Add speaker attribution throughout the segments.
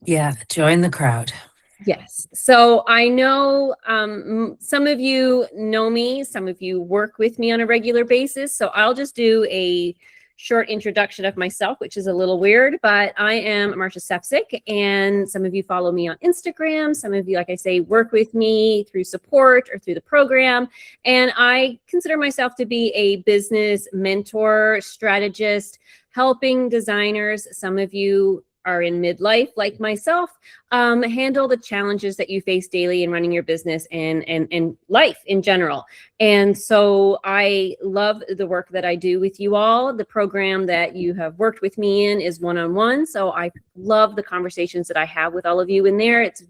Speaker 1: Yeah, join the crowd.
Speaker 2: Yes. So I know some of you know me, some of you work with me on a regular basis. So I'll just do a short introduction of myself, which is a little weird, but I am Marsha Sefcik, and some of you follow me on Instagram. Some of you, like I say, work with me through support or through the program. And I consider myself to be a business mentor, strategist, helping designers. Some of you are in midlife like myself, handle the challenges that you face daily in running your business and life in general. And so I love the work that I do with you all. The program that you have worked with me in is one-on-one. So I love the conversations that I have with all of you in there. It's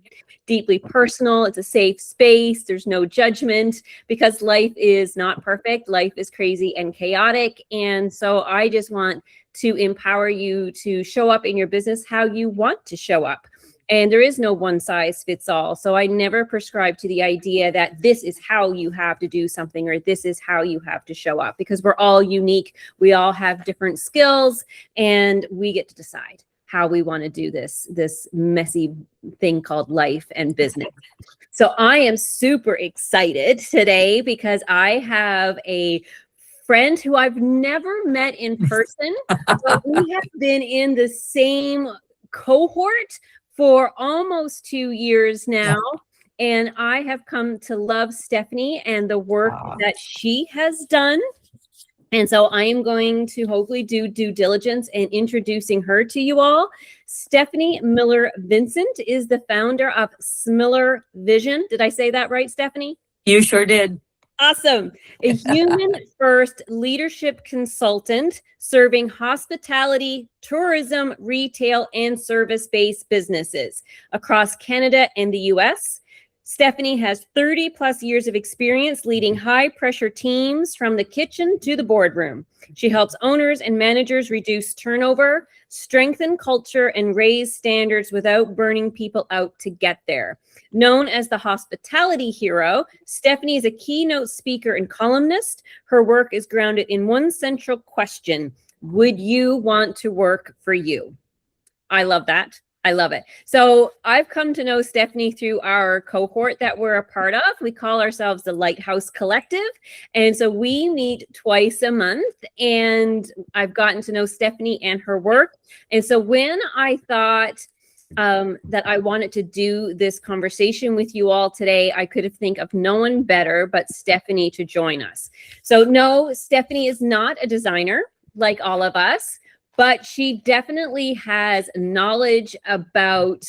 Speaker 2: deeply personal. It's a safe space. There's no judgment because life is not perfect. Life is crazy and chaotic. And so I just want to empower you to show up in your business how you want to show up. And there is no one size fits all. So I never prescribe to the idea that this is how you have to do something or this is how you have to show up, because we're all unique. We all have different skills and we get to decide how we want to do this messy thing called life and business. So I am super excited today because I have a friend who I've never met in person, but we have been in the same cohort for almost 2 years now. Yeah. And I have come to love Stephanie and the work that she has done. And so I am going to hopefully do due diligence in introducing her to you all. Stephanie Miller Vincent is the founder of Smiller Vision. Did I say that right, Stephanie?
Speaker 1: You sure did.
Speaker 2: Awesome. A human-first leadership consultant serving hospitality, tourism, retail, and service-based businesses across Canada and the US. Stephanie has 30 plus years of experience leading high-pressure teams from the kitchen to the boardroom. She helps owners and managers reduce turnover, strengthen culture, and raise standards without burning people out to get there. Known as the hospitality hero, Stephanie is a keynote speaker and columnist. Her work is grounded in one central question: would you want to work for you? I love that. I love it. So I've come to know Stephanie through our cohort that we're a part of. We call ourselves the Lighthouse Collective. And so we meet twice a month, and I've gotten to know Stephanie and her work. And so when I thought that I wanted to do this conversation with you all today, I could have think of no one better but Stephanie to join us. So no, Stephanie is not a designer like all of us, but she definitely has knowledge about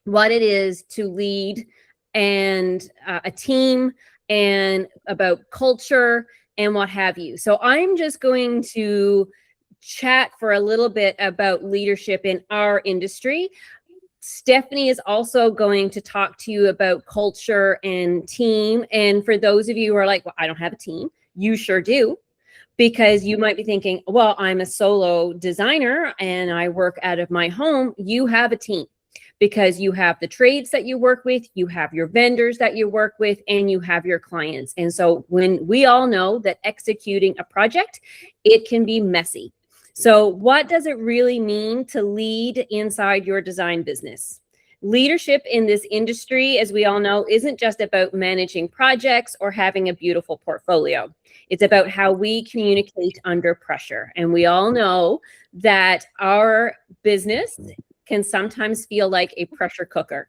Speaker 2: what it is to lead and a team and about culture and what have you. So I'm just going to chat for a little bit about leadership in our industry. Stephanie is also going to talk to you about culture and team. And for those of you who are like, well, I don't have a team, you sure do. Because you might be thinking, well, I'm a solo designer and I work out of my home. You have a team because you have the trades that you work with, you have your vendors that you work with, and you have your clients. And so when we all know that executing a project, it can be messy. So what does it really mean to lead inside your design business? Leadership in this industry, as we all know, isn't just about managing projects or having a beautiful portfolio. It's about how we communicate under pressure. And we all know that our business can sometimes feel like a pressure cooker.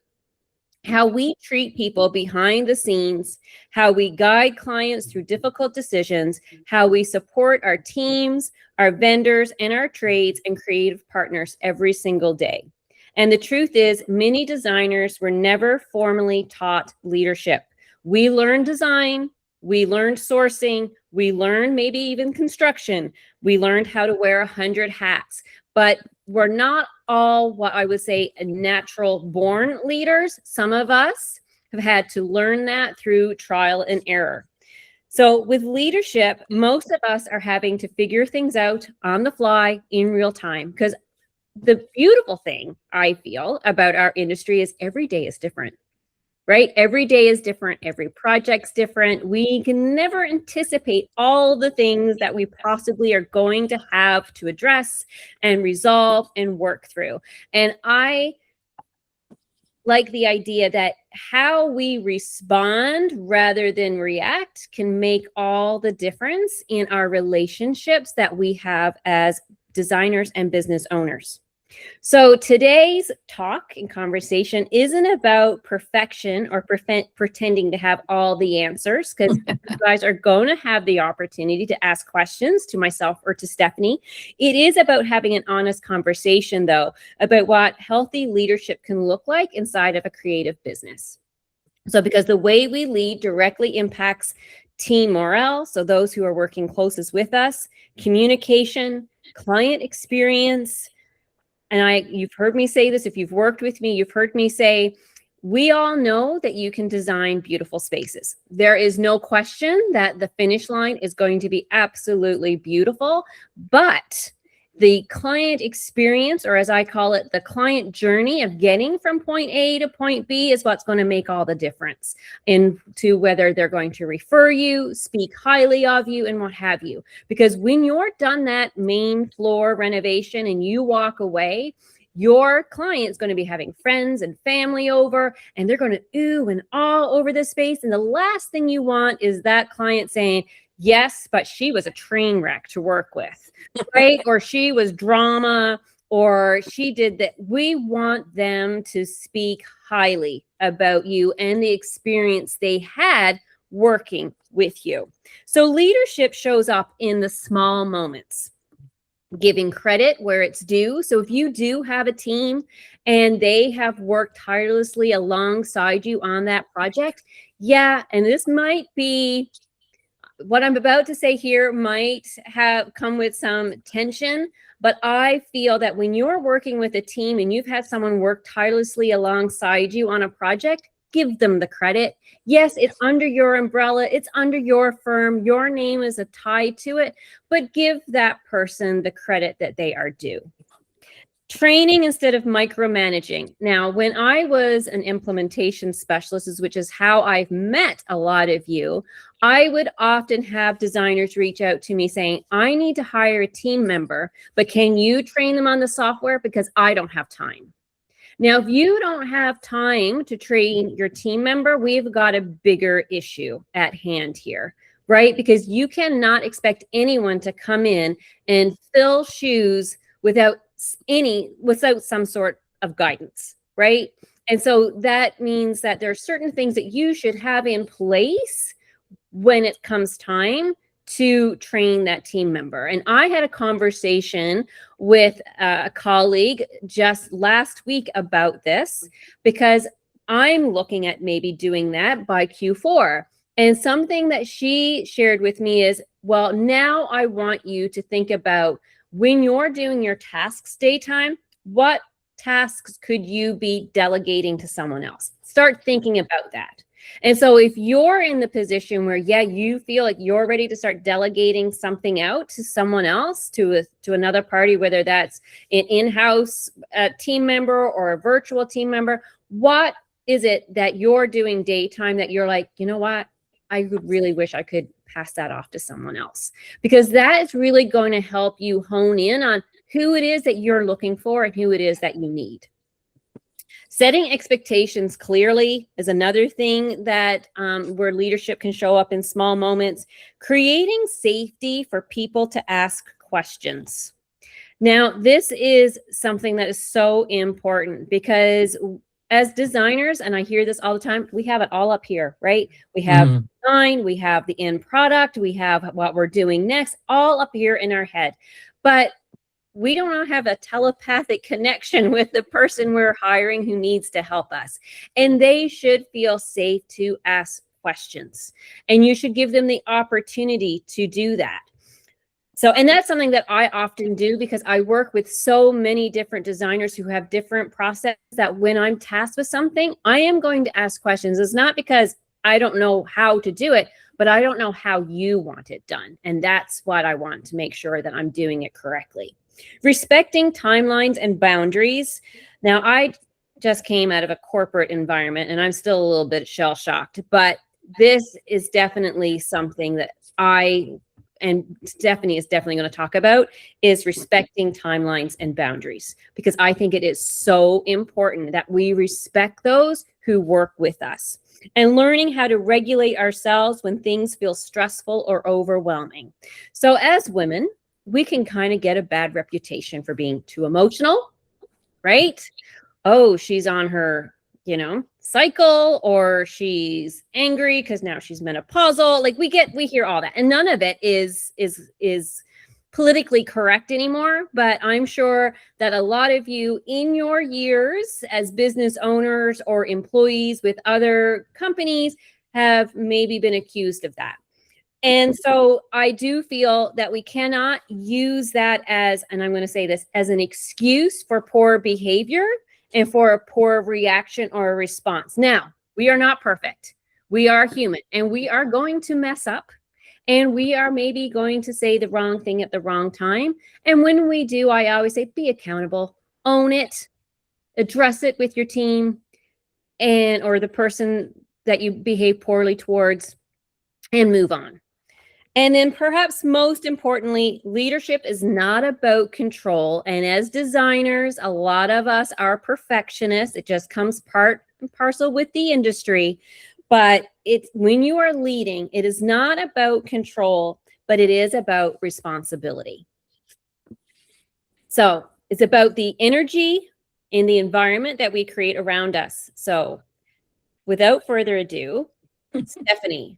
Speaker 2: How we treat people behind the scenes, how we guide clients through difficult decisions, how we support our teams, our vendors, and our trades and creative partners every single day. And the truth is, many designers were never formally taught leadership. We learned design, we learned sourcing, we learned maybe even construction, we learned how to wear 100 hats, but we're not all what I would say natural born leaders. Some of us have had to learn that through trial and error. So with leadership, most of us are having to figure things out on the fly in real time, because the beautiful thing I feel about our industry is every day is different, right? Every day is different. Every project's different. We can never anticipate all the things that we possibly are going to have to address and resolve and work through. And I like the idea that how we respond rather than react can make all the difference in our relationships that we have as designers and business owners. So today's talk and conversation isn't about perfection or pretending to have all the answers, because you guys are going to have the opportunity to ask questions to myself or to Stephanie. It is about having an honest conversation, though, about what healthy leadership can look like inside of a creative business. So because the way we lead directly impacts team morale, so those who are working closest with us, communication, client experience. And you've heard me say this, if you've worked with me, you've heard me say, we all know that you can design beautiful spaces. There is no question that the finish line is going to be absolutely beautiful, but the client experience, or as I call it, the client journey of getting from point A to point B is what's going to make all the difference into whether they're going to refer you, speak highly of you, and what have you. Because when you're done that main floor renovation and you walk away, your client's going to be having friends and family over, and they're going to ooh and all over the space. And the last thing you want is that client saying, yes, but she was a train wreck to work with, right? Or she was drama, or she did that. We want them to speak highly about you and the experience they had working with you. So leadership shows up in the small moments, giving credit where it's due. So if you do have a team and they have worked tirelessly alongside you on that project, yeah, and this might be, what I'm about to say here might have come with some tension, but I feel that when you're working with a team and you've had someone work tirelessly alongside you on a project, give them the credit. Yes, it's under your umbrella, it's under your firm, your name is a tie to it, but give that person the credit that they are due. Training instead of micromanaging. Now, when I was an implementation specialist, which is how I've met a lot of you, I would often have designers reach out to me saying, I need to hire a team member, but can you train them on the software because I don't have time? Now, if you don't have time to train your team member, we've got a bigger issue at hand here, right? Because you cannot expect anyone to come in and fill shoes without some sort of guidance, right? And so that means that there are certain things that you should have in place when it comes time to train that team member. And I had a conversation with a colleague just last week about this, because I'm looking at maybe doing that by Q4. And something that she shared with me is, well, now I want you to think about when you're doing your tasks daytime, what tasks could you be delegating to someone else? Start thinking about that. And so if you're in the position where, yeah, you feel like you're ready to start delegating something out to someone else, to another party, whether that's an in-house team member or a virtual team member, what is it that you're doing daytime that you're like, you know what, I really wish I could pass that off to someone else? Because that is really going to help you hone in on who it is that you're looking for and who it is that you need. Setting expectations clearly is another thing that where leadership can show up in small moments. Creating safety for people to ask questions. Now, this is something that is so important, because as designers, and I hear this all the time, we have it all up here, right? We have design, we have the end product, we have what we're doing next, all up here in our head. But we don't have a telepathic connection with the person we're hiring who needs to help us. And they should feel safe to ask questions. And you should give them the opportunity to do that. So, and that's something that I often do, because I work with so many different designers who have different processes, that when I'm tasked with something, I am going to ask questions. It's not because I don't know how to do it, but I don't know how you want it done. And that's what I want to make sure that I'm doing it correctly. Respecting timelines and boundaries. Now, I just came out of a corporate environment and I'm still a little bit shell-shocked, but this is definitely something that I and Stephanie is definitely going to talk about, is respecting timelines and boundaries, because I think it is so important that we respect those who work with us, and learning how to regulate ourselves when things feel stressful or overwhelming. So as women, we can kind of get a bad reputation for being too emotional, right? Oh, she's on her, cycle, or she's angry because now she's menopausal. Like we hear all that, and none of it is politically correct anymore. But I'm sure that a lot of you in your years as business owners or employees with other companies have maybe been accused of that. And so I do feel that we cannot use that as, and I'm going to say this, as an excuse for poor behavior and for a poor reaction or a response. Now, we are not perfect. We are human, and we are going to mess up, and we are maybe going to say the wrong thing at the wrong time. And when we do, I always say, be accountable, own it, address it with your team or the person that you behave poorly towards, and move on. And then perhaps most importantly, leadership is not about control. And as designers, a lot of us are perfectionists. It just comes part and parcel with the industry. But it's when you are leading, it is not about control, but it is about responsibility. So it's about the energy in the environment that we create around us. So without further ado, Stephanie,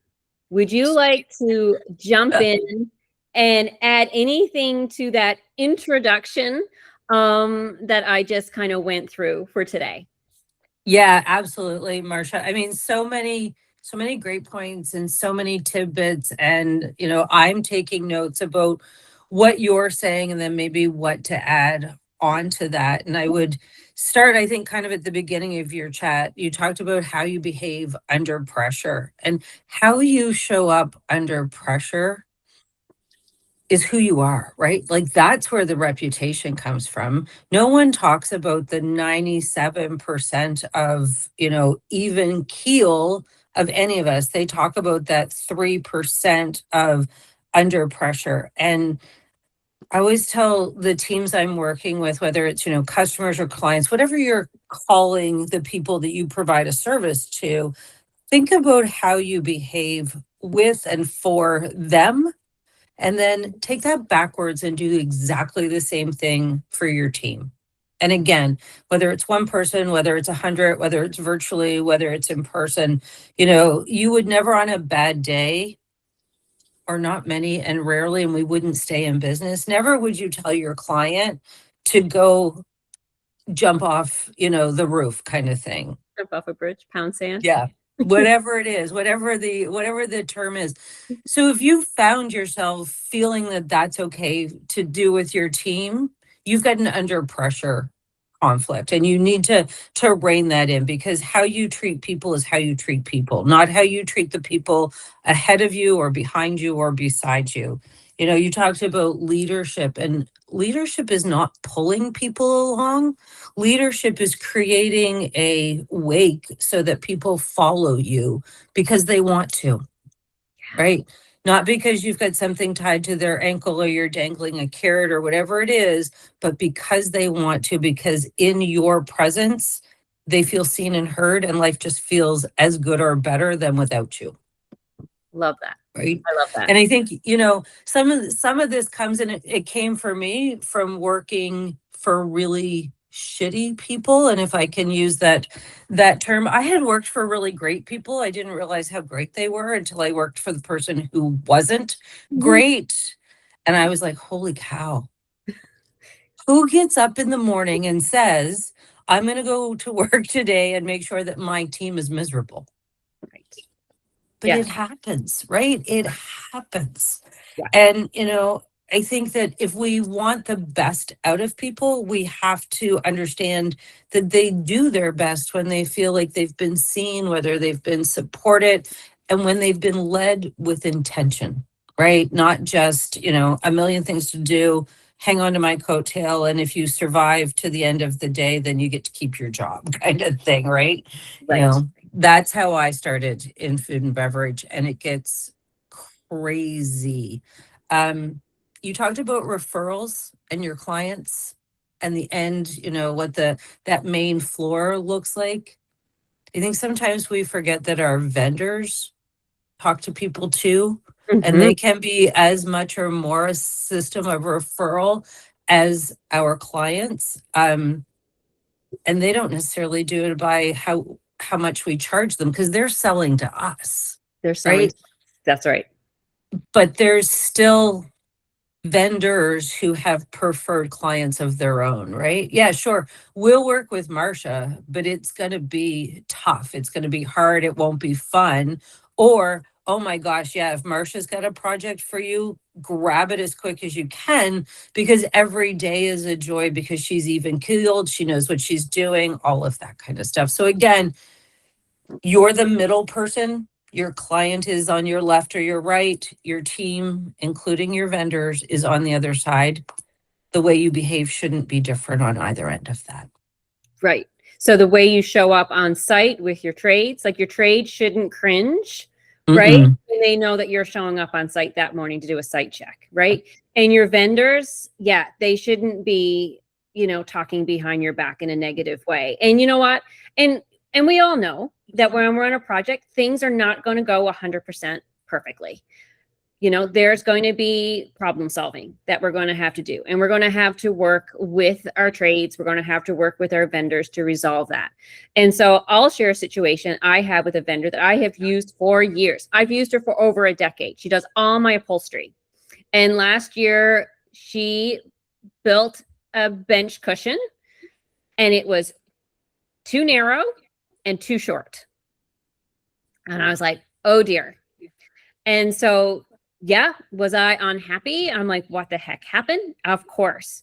Speaker 2: would you like to jump in and add anything to that introduction that I just kind of went through for today?
Speaker 1: Yeah, absolutely, Marsha. I mean, so many great points and so many tidbits. And, I'm taking notes about what you're saying and then maybe what to add on to that. And I would start, I think, kind of at the beginning of your chat. You talked about how you behave under pressure, and how you show up under pressure is who you are, right? Like that's where the reputation comes from. No one talks about the 97% of, even keel of any of us. They talk about that 3% of under pressure. And I always tell the teams I'm working with, whether it's, customers or clients, whatever you're calling the people that you provide a service to, think about how you behave with and for them, and then take that backwards and do exactly the same thing for your team. And again, whether it's one person, whether it's 100, whether it's virtually, whether it's in person, you would never on a bad day, or not many and rarely, and we wouldn't stay in business, never would you tell your client to go jump off, the roof kind of thing.
Speaker 2: Jump off a bridge, pound sand.
Speaker 1: Yeah. Whatever it is, whatever the term is. So if you found yourself feeling that that's okay to do with your team, you've got an under pressure conflict, and you need to rein that in, because how you treat people is how you treat people, not how you treat the people ahead of you or behind you or beside you. You talked about leadership, and leadership is not pulling people along. Leadership is creating a wake so that people follow you because they want to, right? Not because you've got something tied to their ankle or you're dangling a carrot or whatever it is, but because they want to, because in your presence, they feel seen and heard, and life just feels as good or better than without you.
Speaker 2: Love that.
Speaker 1: Right.
Speaker 2: I love that.
Speaker 1: And I think, some of this comes in, it came for me from working for really shitty people. And if I can use that term, I had worked for really great people. I didn't realize how great they were until I worked for the person who wasn't great. And I was like, holy cow. Who gets up in the morning and says, I'm going to go to work today and make sure that my team is miserable?
Speaker 2: Right.
Speaker 1: But it happens, right? It happens.
Speaker 2: Yeah.
Speaker 1: And, I think that if we want the best out of people, we have to understand that they do their best when they feel like they've been seen, whether they've been supported, and when they've been led with intention, right? Not just, a million things to do, hang on to my coattail, and if you survive to the end of the day, then you get to keep your job kind of thing, right?
Speaker 2: Right.
Speaker 1: That's how I started in food and beverage, and it gets crazy You talked about referrals and your clients and the end, what that main floor looks like. I think sometimes we forget that our vendors talk to people too, and they can be as much or more a system of referral as our clients. And they don't necessarily do it by how much we charge them, because they're selling to us,
Speaker 2: They're selling.
Speaker 1: right?
Speaker 2: That's right.
Speaker 1: But there's still vendors who have preferred clients of their own, right? Yeah, sure. We'll work with Marsha, but it's going to be tough. It's going to be hard. It won't be fun. Or, oh my gosh, yeah, if Marsha's got a project for you, grab it as quick as you can, because every day is a joy, because she's even keeled. She knows what she's doing, all of that kind of stuff. So again, you're the middle person. Your client is on your left or your right. Your team, including your vendors, is on the other side. The way you behave shouldn't be different on either end of that.
Speaker 2: Right. So the way you show up on site with your trades, like your trade shouldn't cringe, right? And they know that you're showing up on site that morning to do a site check, right? And your vendors, yeah, they shouldn't be, talking behind your back in a negative way. And you know what? And we all know that when we're on a project, things are not going to go 100% perfectly. There's going to be problem solving that we're going to have to do. And we're going to have to work with our trades. We're going to have to work with our vendors to resolve that. And so I'll share a situation I have with a vendor that I have used for years. I've used her for over a decade. She does all my upholstery. And last year, she built a bench cushion, and it was too narrow and too short. And I was like, oh dear. And so, yeah, was I unhappy? I'm like, what the heck happened? Of course.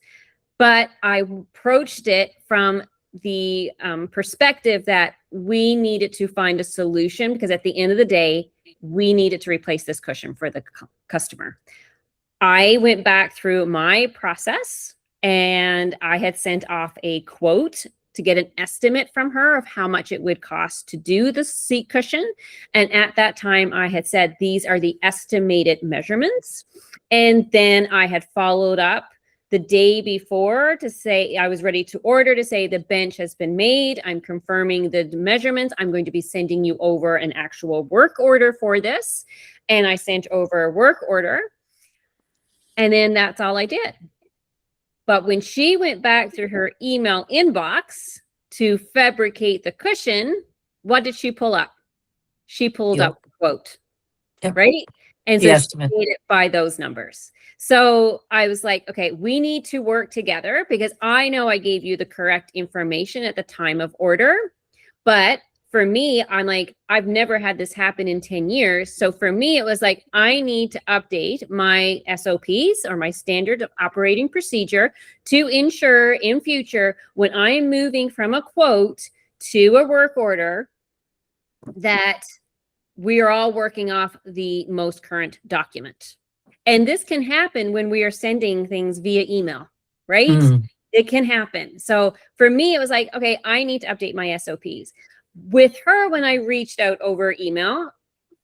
Speaker 2: But I approached it from the perspective that we needed to find a solution, because at the end of the day, we needed to replace this cushion for the customer. I went back through my process, and I had sent off a quote to get an estimate from her of how much it would cost to do the seat cushion. And at that time, I had said, these are the estimated measurements. And then I had followed up the day before to say, I was ready to order, to say the bench has been made. I'm confirming the measurements. I'm going to be sending you over an actual work order for this. And I sent over a work order. And then that's all I did. But when she went back through her email inbox to fabricate the cushion, what did she pull up? She pulled up the quote, right? And so she made it by those numbers. So I was like, okay, we need to work together, because I know I gave you the correct information at the time of order. But for me, I'm like, I've never had this happen in 10 years. So for me, it was like, I need to update my SOPs, or my standard operating procedure, to ensure in future, when I am moving from a quote to a work order, that we are all working off the most current document. And this can happen when we are sending things via email, right? It can happen. So for me, it was like, okay, I need to update my SOPs. With her, when I reached out over email,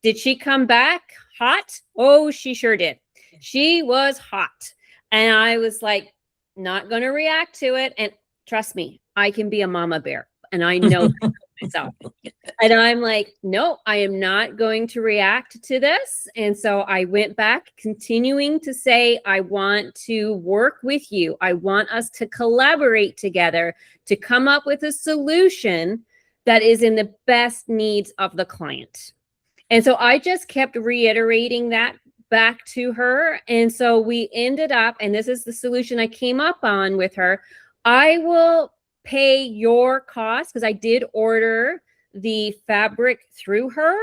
Speaker 2: did she come back hot? Oh, she sure did. She was hot. And I was like, not going to react to it. And trust me, I can be a mama bear, and I know that myself. And I'm like, no, I am not going to react to this. And so I went back, continuing to say, I want to work with you. I want us to collaborate together to come up with a solution that is in the best needs of the client. And so I just kept reiterating that back to her. And so we ended up, and this is the solution I came up on with her, I will pay your cost, because I did order the fabric through her.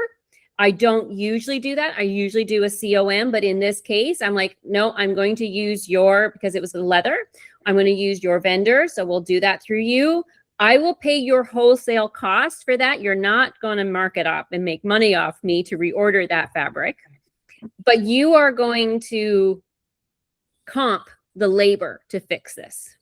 Speaker 2: I don't usually do that. I usually do a COM, but in this case, I'm like, no, I'm going to use because it was the leather, I'm going to use your vendor. So we'll do that through you. I will pay your wholesale cost for that. You're not going to mark it up and make money off me to reorder that fabric, but you are going to comp the labor to fix this.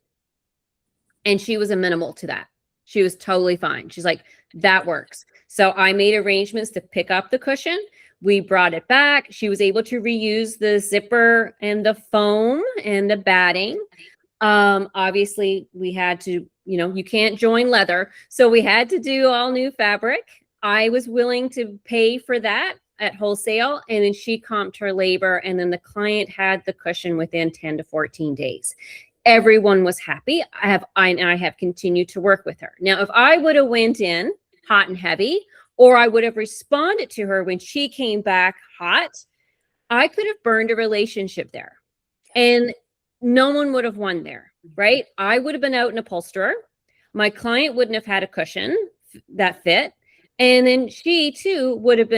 Speaker 2: And she was amenable to that. She was totally fine. She's like, that works. So I made arrangements to pick up the cushion. We brought it back. She was able to reuse the zipper and the foam and the batting. Obviously we had to, you can't join leather. So we had to do all new fabric. I was willing to pay for that at wholesale. And then she comped her labor. And then the client had the cushion within 10 to 14 days. Everyone was happy. I have continued to work with her. Now, if I would have went in hot and heavy, or I would have responded to her when she came back hot, I could have burned a relationship there. And no one would have won there, right? I would have been out an upholsterer. My client wouldn't have had a cushion that fit. And then she too would have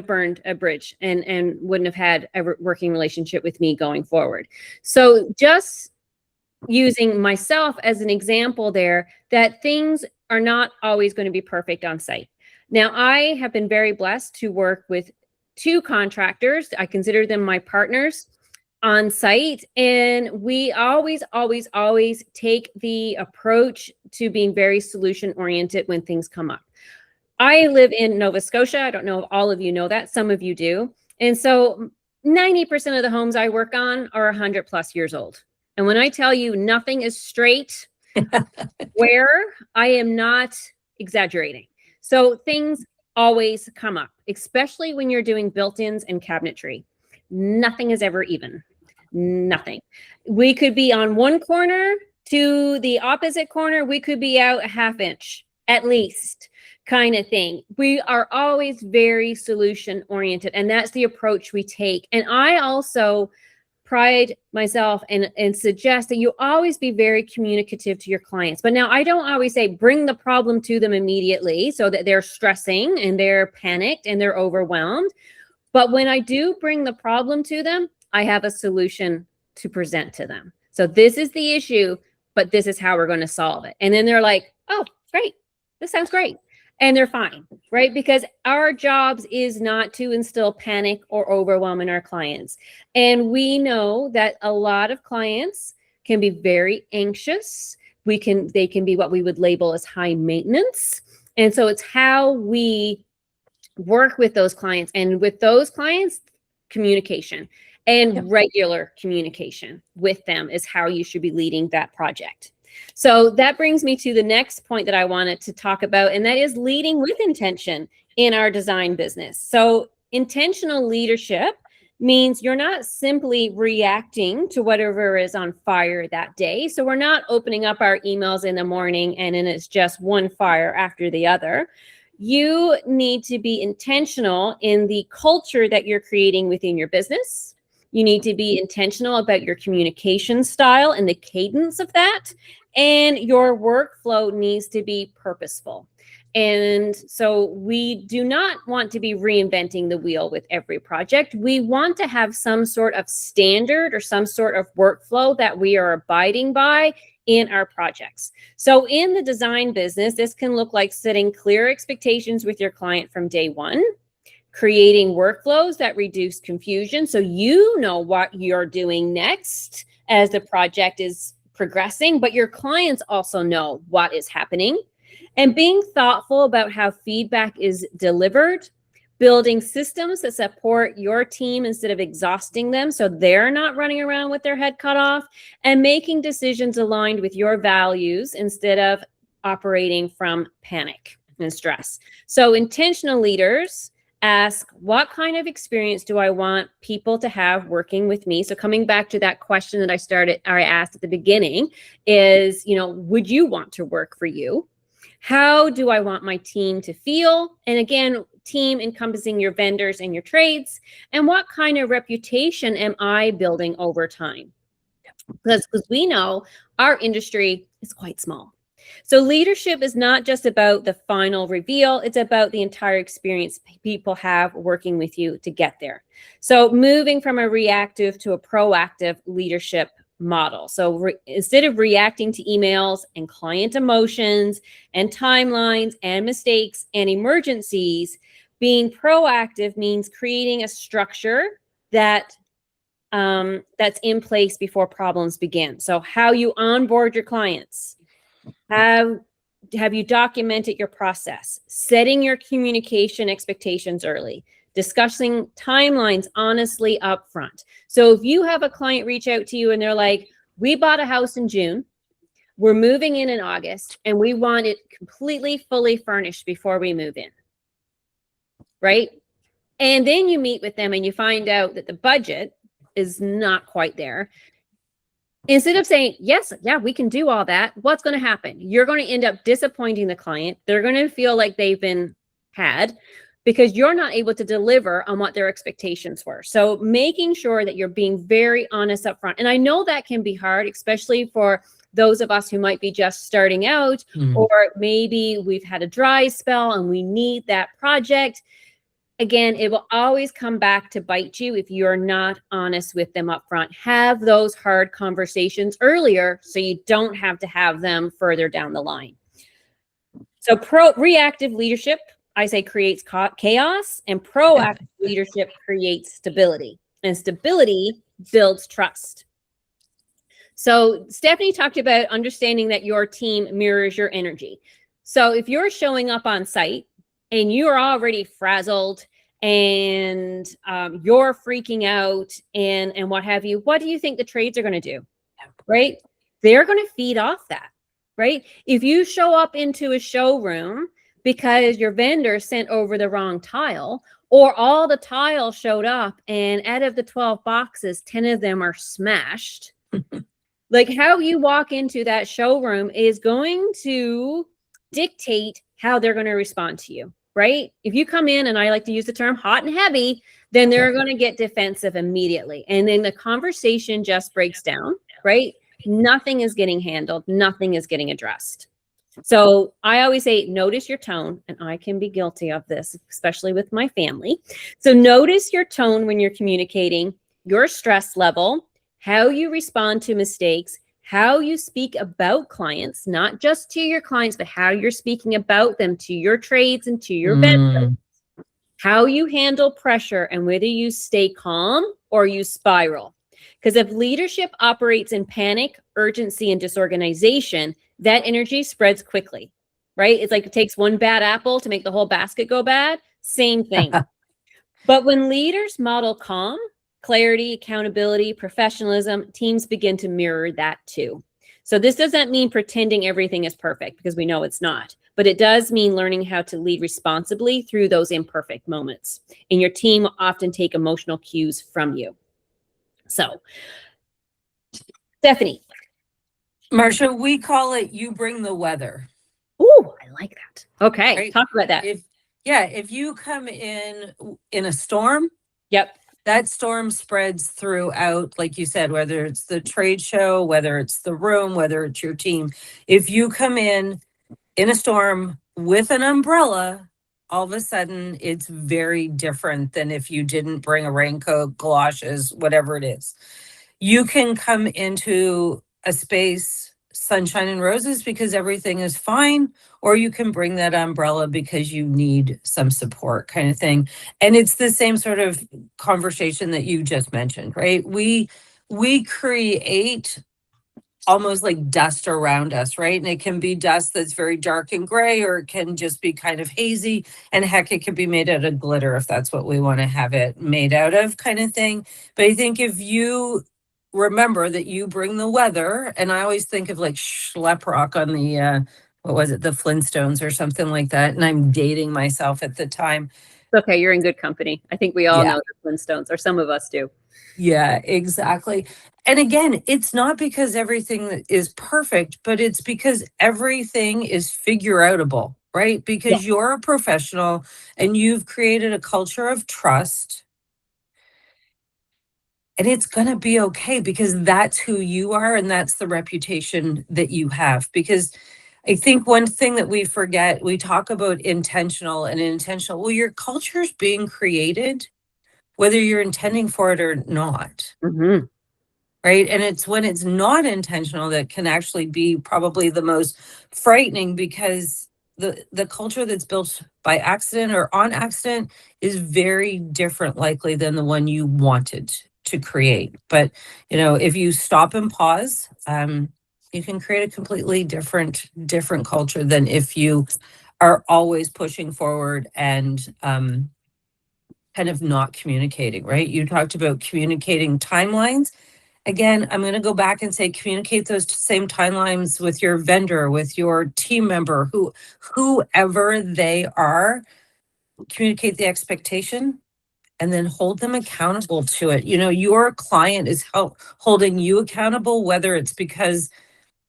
Speaker 2: burned a bridge and wouldn't have had a working relationship with me going forward. So just using myself as an example there, that things are not always going to be perfect on site. Now, I have been very blessed to work with 2 contractors. I consider them my partners on site. And we always take the approach to being very solution oriented when things come up. I live in Nova Scotia. I don't know if all of you know that. Some of you do. And so 90% of the homes I work on are 100 plus years old. And when I tell you nothing is straight, where I am not exaggerating. So things always come up, especially when you're doing built-ins and cabinetry. Nothing is ever even. Nothing. We could be on one corner to the opposite corner. We could be out a half inch at least, kind of thing. We are always very solution oriented, and that's the approach we take. And I also pride myself and suggest that you always be very communicative to your clients. But now I don't always say bring the problem to them immediately so that they're stressing and they're panicked and they're overwhelmed. But when I do bring the problem to them, I have a solution to present to them. So this is the issue, but this is how we're going to solve it. And then they're like, oh, great. This sounds great. And they're fine, right? Because our jobs is not to instill panic or overwhelm in our clients. And we know that a lot of clients can be very anxious. They can be what we would label as high maintenance. And so it's how we work with those clients. And with those clients, communication and regular communication with them is how you should be leading that project. So that brings me to the next point that I wanted to talk about, and that is leading with intention in our design business. So intentional leadership means you're not simply reacting to whatever is on fire that day. So we're not opening up our emails in the morning and then it's just one fire after the other. You need to be intentional in the culture that you're creating within your business. You need to be intentional about your communication style and the cadence of that. And your workflow needs to be purposeful. And so we do not want to be reinventing the wheel with every project. We want to have some sort of standard or some sort of workflow that we are abiding by in our projects. So in the design business, this can look like setting clear expectations with your client from day one, creating workflows that reduce confusion so you know what you're doing next as the project is progressing, but your clients also know what is happening, and being thoughtful about how feedback is delivered, building systems that support your team instead of exhausting them so they're not running around with their head cut off, and making decisions aligned with your values instead of operating from panic and stress. So intentional leaders ask, what kind of experience do I want people to have working with me? So coming back to that question that I asked at the beginning is, would you want to work for you? How do I want my team to feel? And again, team encompassing your vendors and your trades. And what kind of reputation am I building over time? Because we know our industry is quite small. So leadership is not just about the final reveal, it's about the entire experience people have working with you to get there. So moving from a reactive to a proactive leadership model. So instead of reacting to emails and client emotions and timelines and mistakes and emergencies, being proactive means creating a structure that's in place before problems begin. So how you onboard your clients. Have you documented your process, setting your communication expectations early, discussing timelines honestly up front. So if you have a client reach out to you and they're like, we bought a house in June, we're moving in August, and we want it completely fully furnished before we move in, right? And then you meet with them and you find out that the budget is not quite there. Instead of saying, yes, yeah, we can do all that, what's going to happen? You're going to end up disappointing the client. They're going to feel like they've been had because you're not able to deliver on what their expectations were. So making sure that you're being very honest up front. And I know that can be hard, especially for those of us who might be just starting out, or maybe we've had a dry spell and we need that project. Again, it will always come back to bite you if you're not honest with them up front. Have those hard conversations earlier so you don't have to have them further down the line. So reactive leadership, I say, creates chaos, and proactive leadership creates stability. And stability builds trust. So Stephanie talked about understanding that your team mirrors your energy. So if you're showing up on site and you're already frazzled and you're freaking out and what have you, what do you think the trades are going to do? Right? They're going to feed off that, right? If you show up into a showroom because your vendor sent over the wrong tile, or all the tiles showed up and out of the 12 boxes, 10 of them are smashed, like how you walk into that showroom is going to dictate how they're going to respond to you. Right? If you come in, and I like to use the term hot and heavy, then they're going to get defensive immediately. And then the conversation just breaks down, right? Nothing is getting handled. Nothing is getting addressed. So I always say, notice your tone. And I can be guilty of this, especially with my family. So notice your tone when you're communicating, your stress level, how you respond to mistakes, how you speak about clients, not just to your clients, but how you're speaking about them to your trades and to your vendors, how you handle pressure, and whether you stay calm or you spiral. Because if leadership operates in panic, urgency, and disorganization, that energy spreads quickly, right? It's like it takes one bad apple to make the whole basket go bad. Same thing. But when leaders model calm, clarity, accountability, professionalism, teams begin to mirror that too. So this doesn't mean pretending everything is perfect, because we know it's not, but it does mean learning how to lead responsibly through those imperfect moments. And your team will often take emotional cues from you. So, Stephanie.
Speaker 1: Marsha, we call it you bring the weather.
Speaker 2: Ooh, I like that. Okay,
Speaker 1: right?
Speaker 2: Talk about that.
Speaker 1: If you come in a storm,
Speaker 2: yep,
Speaker 1: that storm spreads throughout, like you said, whether it's the trade show, whether it's the room, whether it's your team. If you come in a storm with an umbrella, all of a sudden it's very different than if you didn't bring a raincoat, galoshes, whatever it is. You can come into a space, sunshine and roses, because everything is fine, or you can bring that umbrella because you need some support, kind of thing. And it's the same sort of conversation that you just mentioned, right? We create almost like dust around us, right? And it can be dust that's very dark and gray, or it can just be kind of hazy. And heck, it could be made out of glitter if that's what we want to have it made out of, kind of thing. But I think if you remember that you bring the weather, and I always think of like schlep rock on the what was it, the Flintstones or something like that, and I'm dating myself at the time.
Speaker 2: Okay, you're in good company. I think we all know the Flintstones, or some of us do.
Speaker 1: Yeah, exactly. And again, it's not because everything is perfect, but it's because everything is figure outable, right? Because you're a professional and you've created a culture of trust. And it's going to be okay, because that's who you are and that's the reputation that you have. Because I think one thing that we forget, we talk about intentional and intentional. Well, your culture is being created, whether you're intending for it or not.
Speaker 2: Mm-hmm.
Speaker 1: Right. And it's when it's not intentional that can actually be probably the most frightening, because the culture that's built by accident or on accident is very different likely than the one you wanted to create. But, if you stop and pause, you can create a completely different culture than if you are always pushing forward and kind of not communicating, right? You talked about communicating timelines. Again, I'm going to go back and say communicate those same timelines with your vendor, with your team member, whoever they are. Communicate the expectation and then hold them accountable to it. You know, your client is holding you accountable, whether it's because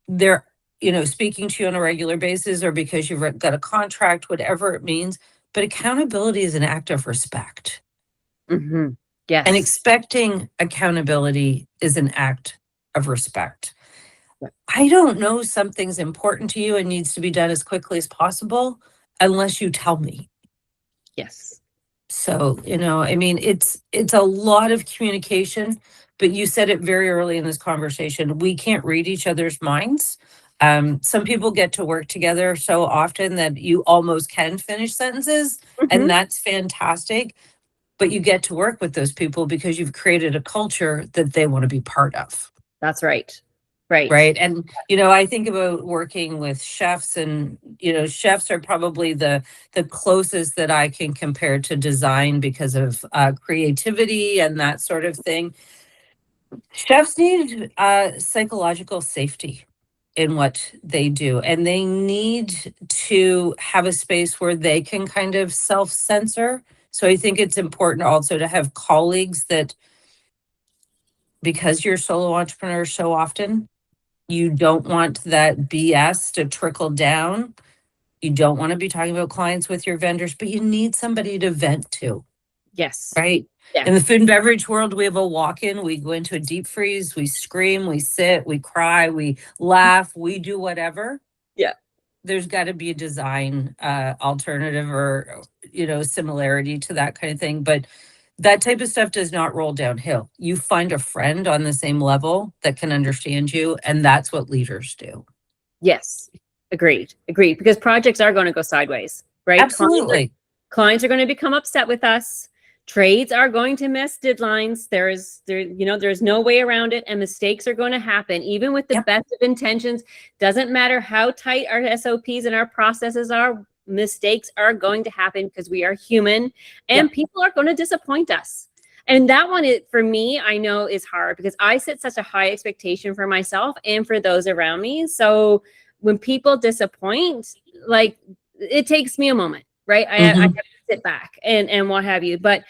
Speaker 1: they're, you know, speaking to you on a regular basis or because you've got a contract, whatever it means. But accountability is an act of respect.
Speaker 2: Mm-hmm.
Speaker 1: And
Speaker 2: Yes.
Speaker 1: expecting accountability is an act of respect. I don't know something's important to you and needs to be done as quickly as possible unless you tell me.
Speaker 2: Yes.
Speaker 1: So, you know, I mean, it's a lot of communication, but you said it very early in this conversation. We can't read each other's minds. Some people get to work together so often that you almost can finish sentences, and that's fantastic. But you get to work with those people because you've created a culture that they want to be part of.
Speaker 2: That's right. Right.
Speaker 1: Right. And, you know, I think about working with chefs, and, you know, chefs are probably the closest that I can compare to design because of creativity and that sort of thing. Chefs need psychological safety in what they do, and they need to have a space where they can kind of self-censor. So I think it's important also to have colleagues that, because you're solo entrepreneur so often, you don't want that BS to trickle down. You don't want to be talking about clients with your vendors, but you need somebody to vent to.
Speaker 2: Yes.
Speaker 1: Right.
Speaker 2: Yeah.
Speaker 1: In the food and beverage world, we have a walk-in, we go into a deep freeze, we scream, we sit, we cry, we laugh, we do whatever.
Speaker 2: Yeah.
Speaker 1: There's got to be a design alternative or, you know, similarity to that kind of thing. But that type of stuff does not roll downhill. You find a friend on the same level that can understand you, and that's what leaders do.
Speaker 2: Yes. Agreed. Because projects are going to go sideways, right?
Speaker 1: Absolutely.
Speaker 2: Clients are going to become upset with us. Trades are going to miss deadlines. There's no way around it, and mistakes are going to happen, even with the best of intentions. Doesn't matter how tight our SOPs and our processes are. Mistakes are going to happen because we are human, and people are going to disappoint us. And that one, for me, I know is hard because I set such a high expectation for myself and for those around me. So when people disappoint, like, it takes me a moment, right? I have to sit back and what have you. But,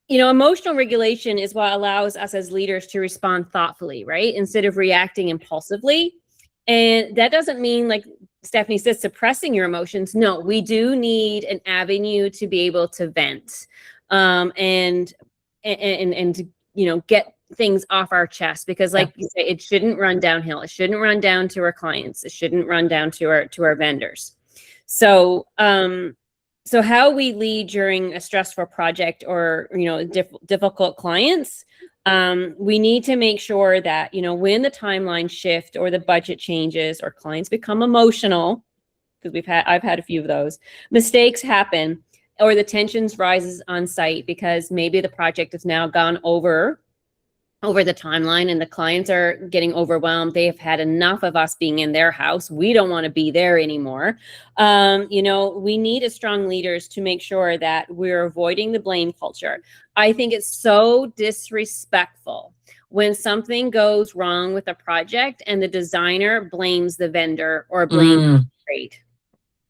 Speaker 2: you know, emotional regulation is what allows us as leaders to respond thoughtfully, right? Instead of reacting impulsively. And that doesn't mean, like Stephanie says, suppressing your emotions. No, we do need an avenue to be able to vent and you know, get things off our chest, because like you say, it shouldn't run downhill. It shouldn't run down to our clients. It shouldn't run down to our vendors. So so how we lead during a stressful project or, you know, difficult clients, we need to make sure that, you know, when the timeline shift or the budget changes or clients become emotional, because I've had a few of those, mistakes happen, or the tensions rises on site because maybe the project has now gone over the timeline and the clients are getting overwhelmed. They have had enough of us being in their house. We don't want to be there anymore. You know, we need as strong leaders to make sure that we're avoiding the blame culture. I think it's so disrespectful when something goes wrong with a project and the designer blames the vendor or blames the trade.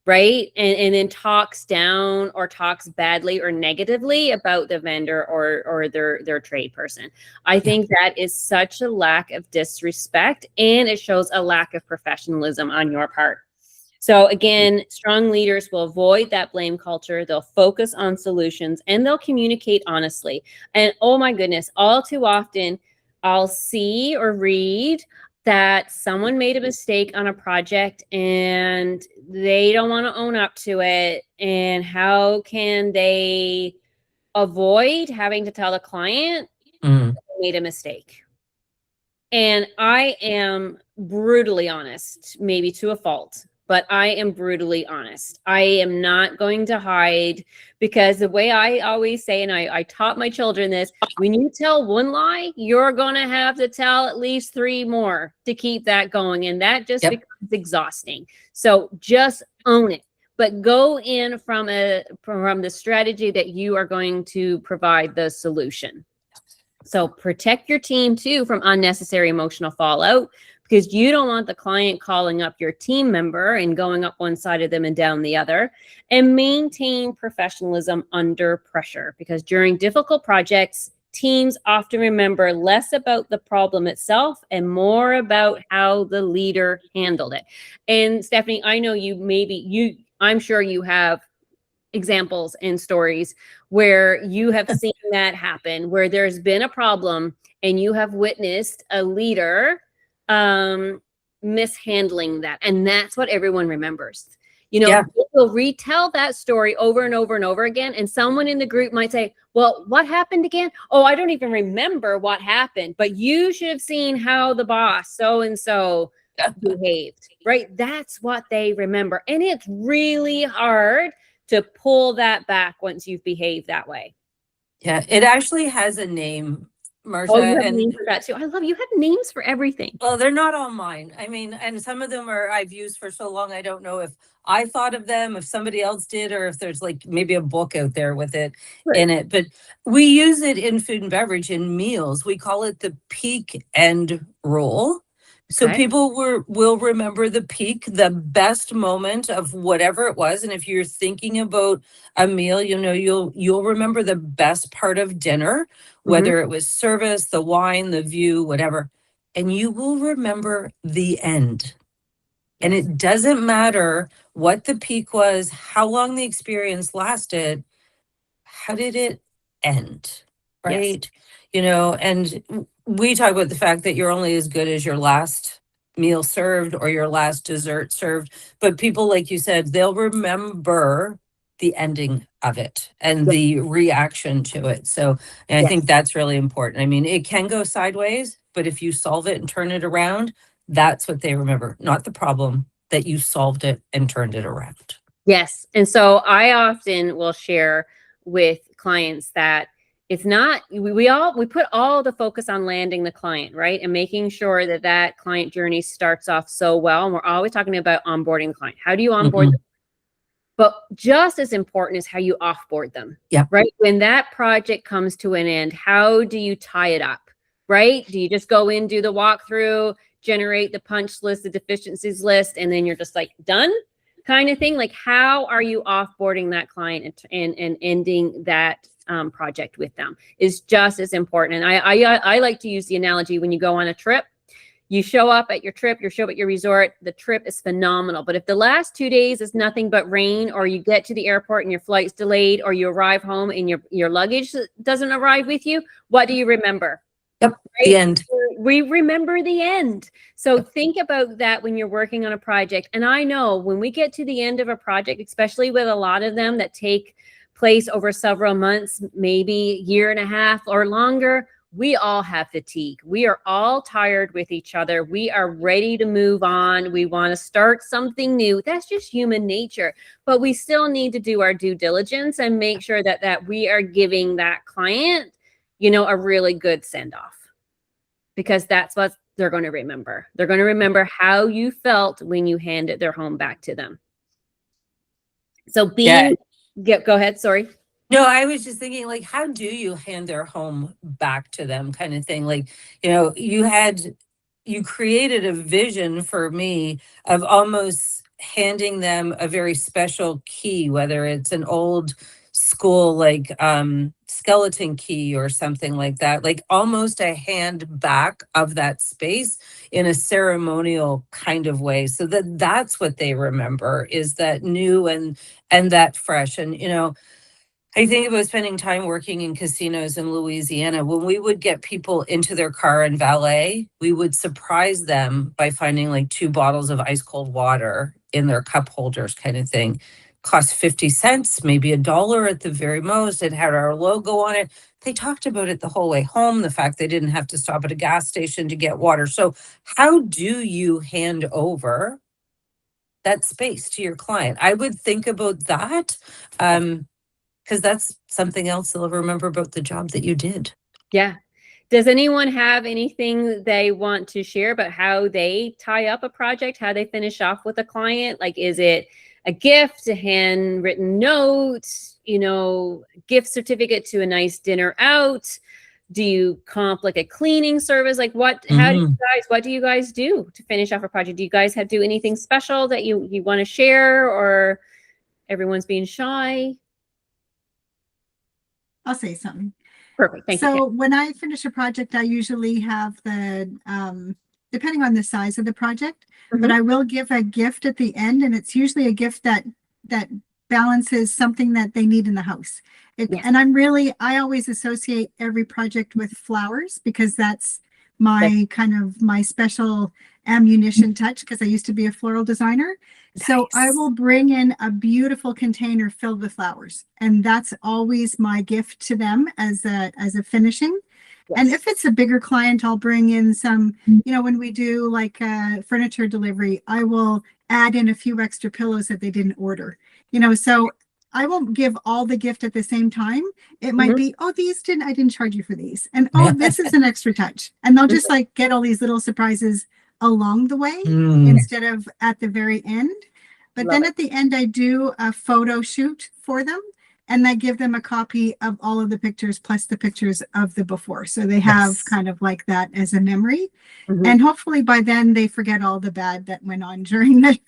Speaker 2: Right. And then talks down or talks badly or negatively about the vendor or their trade person. I think that is such a lack of disrespect, and it shows a lack of professionalism on your part. So again, strong leaders will avoid that blame culture. They'll focus on solutions and they'll communicate honestly. And oh my goodness, all too often I'll see or read that someone made a mistake on a project and they don't want to own up to it. And how can they avoid having to tell the client they made a mistake? And I am brutally honest, maybe to a fault, but I am brutally honest. I am not going to hide, because the way I always say, and I taught my children this, when you tell one lie, you're going to have to tell at least 3 more to keep that going. And that just becomes exhausting. So just own it. but go in from the strategy that you are going to provide the solution. So protect your team too from unnecessary emotional fallout, because you don't want the client calling up your team member and going up one side of them and down the other. And maintain professionalism under pressure, because during difficult projects, teams often remember less about the problem itself and more about how the leader handled it. And Stephanie, I know I'm sure you have examples and stories where you have seen that happen, where there's been a problem and you have witnessed a leader mishandling that. And that's what everyone remembers. We'll retell that story over and over and over again. And someone in the group might say, well, what happened again? Oh, I don't even remember what happened, but you should have seen how the boss so-and-so behaved, right? That's what they remember. And it's really hard to pull that back once you've behaved that way.
Speaker 1: Yeah, it actually has a name, Marsha.
Speaker 2: Oh, you have a name for that too. I love you have names for everything.
Speaker 1: Well, they're not all mine. I mean, and some of them I've used for so long, I don't know if I thought of them, if somebody else did, or if there's like maybe a book out there with it in it. But we use it in food and beverage in meals. We call it the peak end rule. So people will remember the peak, the best moment of whatever it was. And if you're thinking about a meal, you'll remember the best part of dinner, whether it was service, the wine, the view, whatever. And you will remember the end. And it doesn't matter what the peak was, how long the experience lasted, how did it end, right? And we talk about the fact that you're only as good as your last meal served or your last dessert served. But people, like you said, they'll remember the ending of it and the reaction to it. So I think that's really important. I mean, it can go sideways, but if you solve it and turn it around, that's what they remember, not the problem, that you solved it and turned it around.
Speaker 2: Yes. And so I often will share with clients that it's not, we put all the focus on landing the client, right? And making sure that client journey starts off so well. And we're always talking about onboarding the client. How do you onboard them? But just as important is how you offboard them.
Speaker 1: Yeah.
Speaker 2: Right. When that project comes to an end, how do you tie it up? Right? Do you just go in, do the walkthrough, generate the punch list, the deficiencies list, and then you're just like done kind of thing? Like, how are you offboarding that client and ending that project with them is just as important. And I like to use the analogy when you go on a trip, you show up at your trip, you show up at your resort, the trip is phenomenal. But if the last 2 days is nothing but rain, or you get to the airport and your flight's delayed, or you arrive home and your luggage doesn't arrive with you, what do you remember?
Speaker 1: Yep, right? The end.
Speaker 2: We remember the end. So think about that when you're working on a project. And I know when we get to the end of a project, especially with a lot of them that take place over several months, maybe a year and a half or longer, we all have fatigue. We are all tired with each other. We are ready to move on. We want to start something new. That's just human nature. But we still need to do our due diligence and make sure that we are giving that client, a really good send-off, because that's what they're going to remember. They're going to remember how you felt when you handed their home back to them. So go ahead. Sorry.
Speaker 1: No, I was just thinking, like, how do you hand their home back to them, kind of thing? Like, you created a vision for me of almost handing them a very special key, whether it's an old school, like, skeleton key or something like that, like almost a hand back of that space in a ceremonial kind of way, so that's what they remember, is that new and that fresh. And I think about spending time working in casinos in Louisiana. When we would get people into their car and valet, we would surprise them by finding like 2 bottles of ice cold water in their cup holders, kind of thing. Cost 50 cents, maybe $1 at the very most. It had our logo on it. They talked about it the whole way home, the fact they didn't have to stop at a gas station to get water. So how do you hand over that space to your client? I would think about that. Because that's something else they'll remember about the job that you did.
Speaker 2: Yeah. Does anyone have anything they want to share about how they tie up a project, how they finish off with a client? Like, is it a gift, a handwritten note, gift certificate to a nice dinner out? Do you comp like a cleaning service? Like what do you guys do to finish off a project? Do you guys do anything special that you want to share, or everyone's being shy?
Speaker 3: I'll say something.
Speaker 2: Perfect. Thank you.
Speaker 3: So when I finish a project, I usually have depending on the size of the project, but I will give a gift at the end, and it's usually a gift that balances something that they need in the house. And I always associate every project with flowers, because that's my my special ammunition touch, because I used to be a floral designer. Nice. So I will bring in a beautiful container filled with flowers, and that's always my gift to them as a finishing. Yes. And if it's a bigger client, I'll bring in some, when we do like furniture delivery, I will add in a few extra pillows that they didn't order, so I won't give all the gift at the same time. It might be, I didn't charge you for these. And this is an extra touch. And they'll just like get all these little surprises along the way instead of at the very end. But then at the end, I do a photo shoot for them. And I give them a copy of all of the pictures plus the pictures of the before. So they have kind of like that as a memory. And hopefully by then they forget all the bad that went on during the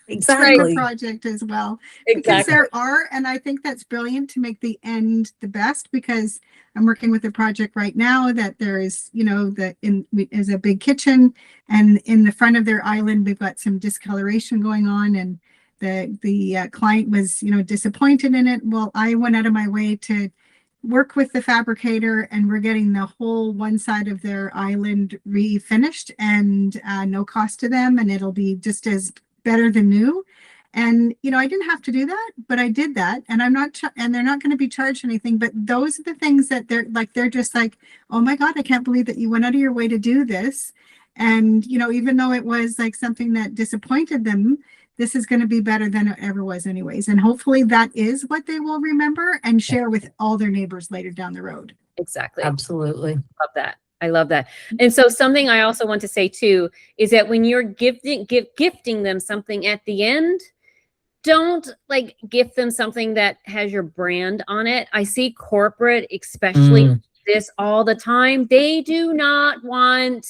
Speaker 3: project as well. Because there are, and I think that's brilliant to make the end the best, because I'm working with a project right now that there is, is a big kitchen, and in the front of their island, we've got some discoloration going on, and the client was, disappointed in it. Well, I went out of my way to work with the fabricator, and we're getting the whole one side of their island refinished, and no cost to them, and it'll be just as better than new. And I didn't have to do that, but I did that, and I'm not and they're not going to be charged anything. But those are the things that they're just like, oh my God, I can't believe that you went out of your way to do this. And even though it was like something that disappointed them, this is going to be better than it ever was anyways. And hopefully that is what they will remember and share with all their neighbors later down the road.
Speaker 2: Exactly.
Speaker 1: Absolutely.
Speaker 2: Love that. I love that. And so something I also want to say too, is that when you're gifting them something at the end, don't gift them something that has your brand on it. I see corporate, especially this all the time. They do not want,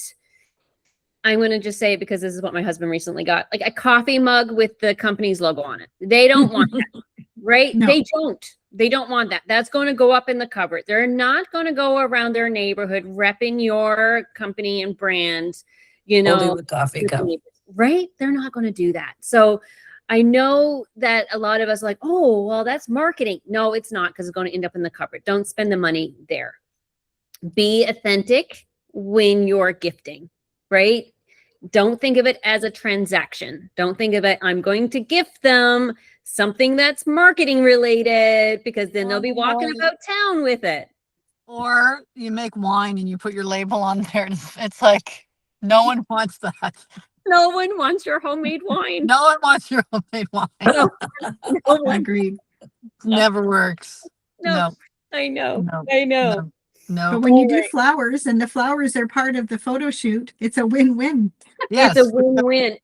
Speaker 2: I'm going to just say it because this is what my husband recently got, like a coffee mug with the company's logo on it. They don't want that, right? No. They don't want that. That's going to go up in the cupboard. They're not going to go around their neighborhood repping your company and brand,
Speaker 1: holding the coffee cup.
Speaker 2: Right? They're not going to do that. So I know that a lot of us are like, oh, well, that's marketing. No, it's not, because it's going to end up in the cupboard. Don't spend the money there. Be authentic when you're gifting. Right? Don't think of it as a transaction. Don't think of it, I'm going to gift them something that's marketing related, because then they'll be walking about town with it.
Speaker 4: Or you make wine and you put your label on there. It's like, no one wants that.
Speaker 2: No one wants your homemade wine.
Speaker 4: No one wants your homemade wine.
Speaker 2: No one.
Speaker 3: Agreed.
Speaker 4: Never works.
Speaker 2: No. I know. I know.
Speaker 4: No.
Speaker 3: But when you do flowers, and the flowers are part of the photo shoot, it's a win-win.
Speaker 4: Yes.
Speaker 2: It's a win-win.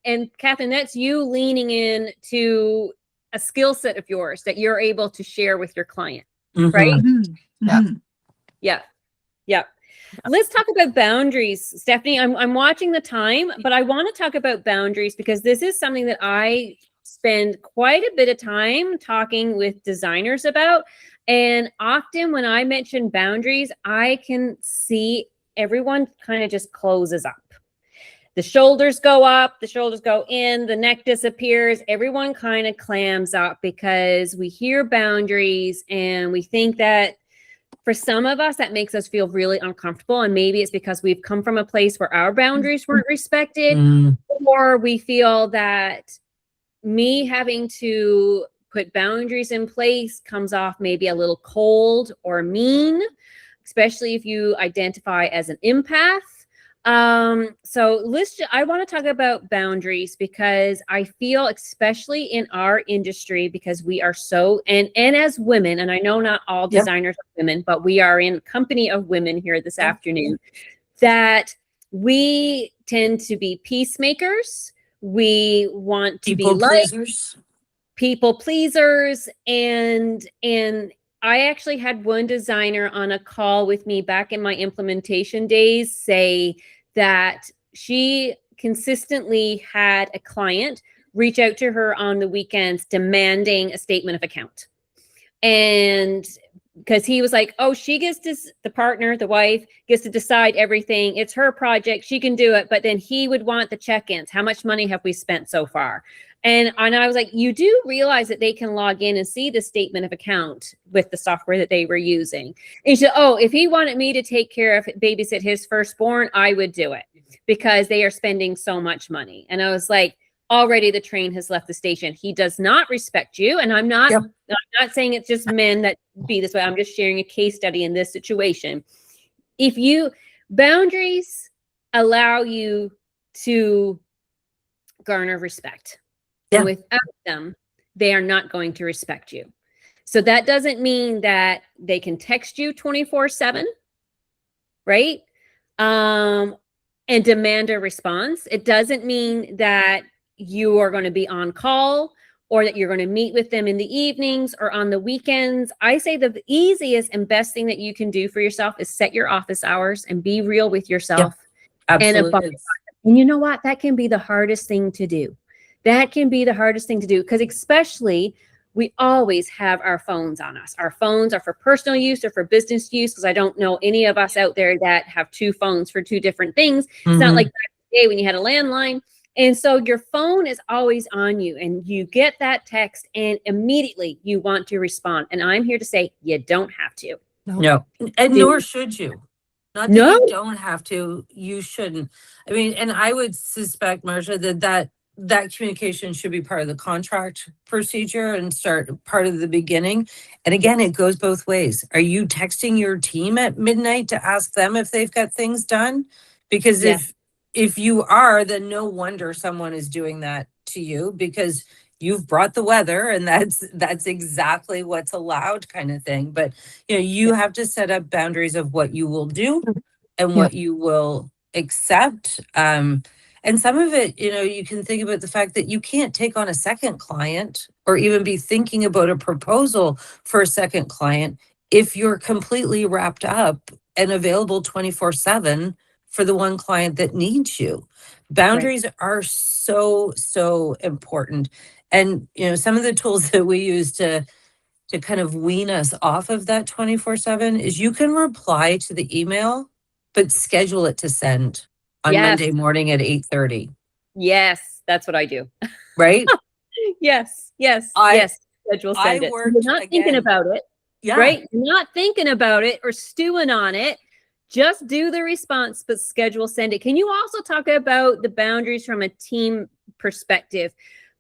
Speaker 2: And Catherine, that's you leaning in to a skill set of yours that you're able to share with your client, right? Yeah. Let's talk about boundaries. Stephanie, I'm watching the time, but I want to talk about boundaries, because this is something that I spend quite a bit of time talking with designers about. And often when I mention boundaries, I can see everyone kind of just closes up. The shoulders go up, the shoulders go in, the neck disappears. Everyone kind of clams up, because we hear boundaries and we think that for some of us, that makes us feel really uncomfortable. And maybe it's because we've come from a place where our boundaries weren't respected, or we feel that me having to put boundaries in place comes off maybe a little cold or mean, especially if you identify as an empath. So I want to talk about boundaries, because I feel, especially in our industry, because we are so, and as women, and I know not all designers are women, but we are in company of women here this afternoon, that we tend to be peacemakers. We want to
Speaker 1: People
Speaker 2: be liked.
Speaker 1: pleasers.
Speaker 2: people pleasers, and I actually had one designer on a call with me back in my implementation days say that she consistently had a client reach out to her on the weekends demanding a statement of account. And because he was like, oh, she gets to, the partner, the wife gets to decide everything. It's her project. She can do it. But then he would want the check-ins. How much money have we spent so far? And I was like, you do realize that they can log in and see the statement of account with the software that they were using. And she said, oh, if he wanted me to take care of, babysit his firstborn, I would do it because they are spending so much money. And I was like, already the train has left the station. He does not respect you. And I'm not saying it's just men that be this way. I'm just sharing a case study in this situation. If you, boundaries allow you to garner respect.
Speaker 1: Yeah.
Speaker 2: And without them, they are not going to respect you. So that doesn't mean that they can text you 24/7, right? And demand a response. It doesn't mean that you are going to be on call or that you're going to meet with them in the evenings or on the weekends. I say the easiest and best thing that you can do for yourself is set your office hours and be real with yourself.
Speaker 1: Absolutely.
Speaker 2: And you know what? That can be the hardest thing to do. That can be the hardest thing to do because especially we always have our phones on us. Our phones are for personal use or for business use because I don't know any of us out there that have two phones for two different things. It's not like back in the day when you had a landline. And so your phone is always on you and you get that text and immediately you want to respond. And I'm here to say you don't have to.
Speaker 1: No. And nor should you. Not that you don't have to, you shouldn't. I mean, and I would suspect, Marsha, that communication should be part of the contract procedure and start part of the beginning. And again, it goes both ways. Are you texting your team at midnight to ask them if they've got things done? Because if you are, then no wonder someone is doing that to you because you've brought the weather and that's exactly what's allowed kind of thing. But you have to set up boundaries of what you will do and what you will accept. And some of it, you can think about the fact that you can't take on a second client or even be thinking about a proposal for a second client if you're completely wrapped up and available 24/7 for the one client that needs you. Boundaries are so, so important. And, some of the tools that we use to kind of wean us off of that 24/7 is you can reply to the email, but schedule it to send on Monday morning at 8:30.
Speaker 2: Yes, that's what I do.
Speaker 1: Right?
Speaker 2: Yes. Schedule send it. You're not thinking about it.
Speaker 1: Yeah.
Speaker 2: Right? You're not thinking about it or stewing on it. Just do the response, but schedule send it. Can you also talk about the boundaries from a team perspective?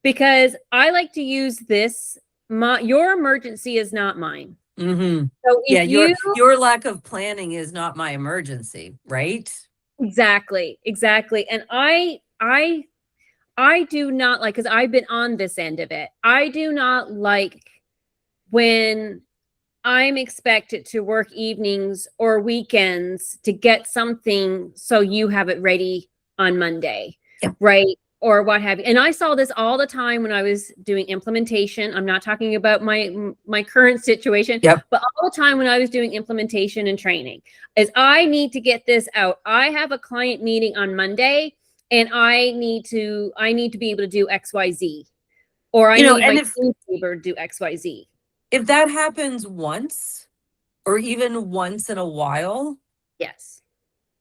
Speaker 2: Because I like to use this. Your emergency is not mine.
Speaker 1: Mm-hmm.
Speaker 2: So if
Speaker 1: your lack of planning is not my emergency, right?
Speaker 2: Exactly. And I do not like, because I've been on this end of it. I do not like when I'm expected to work evenings or weekends to get something so you have it ready on Monday, right? Or what have you. And I saw this all the time when I was doing implementation. I'm not talking about my current situation, but all the time when I was doing implementation and training is I need to get this out. I have a client meeting on Monday and I need to be able to do XYZ, or I need my team member to do XYZ.
Speaker 1: If that happens once or even once in a while,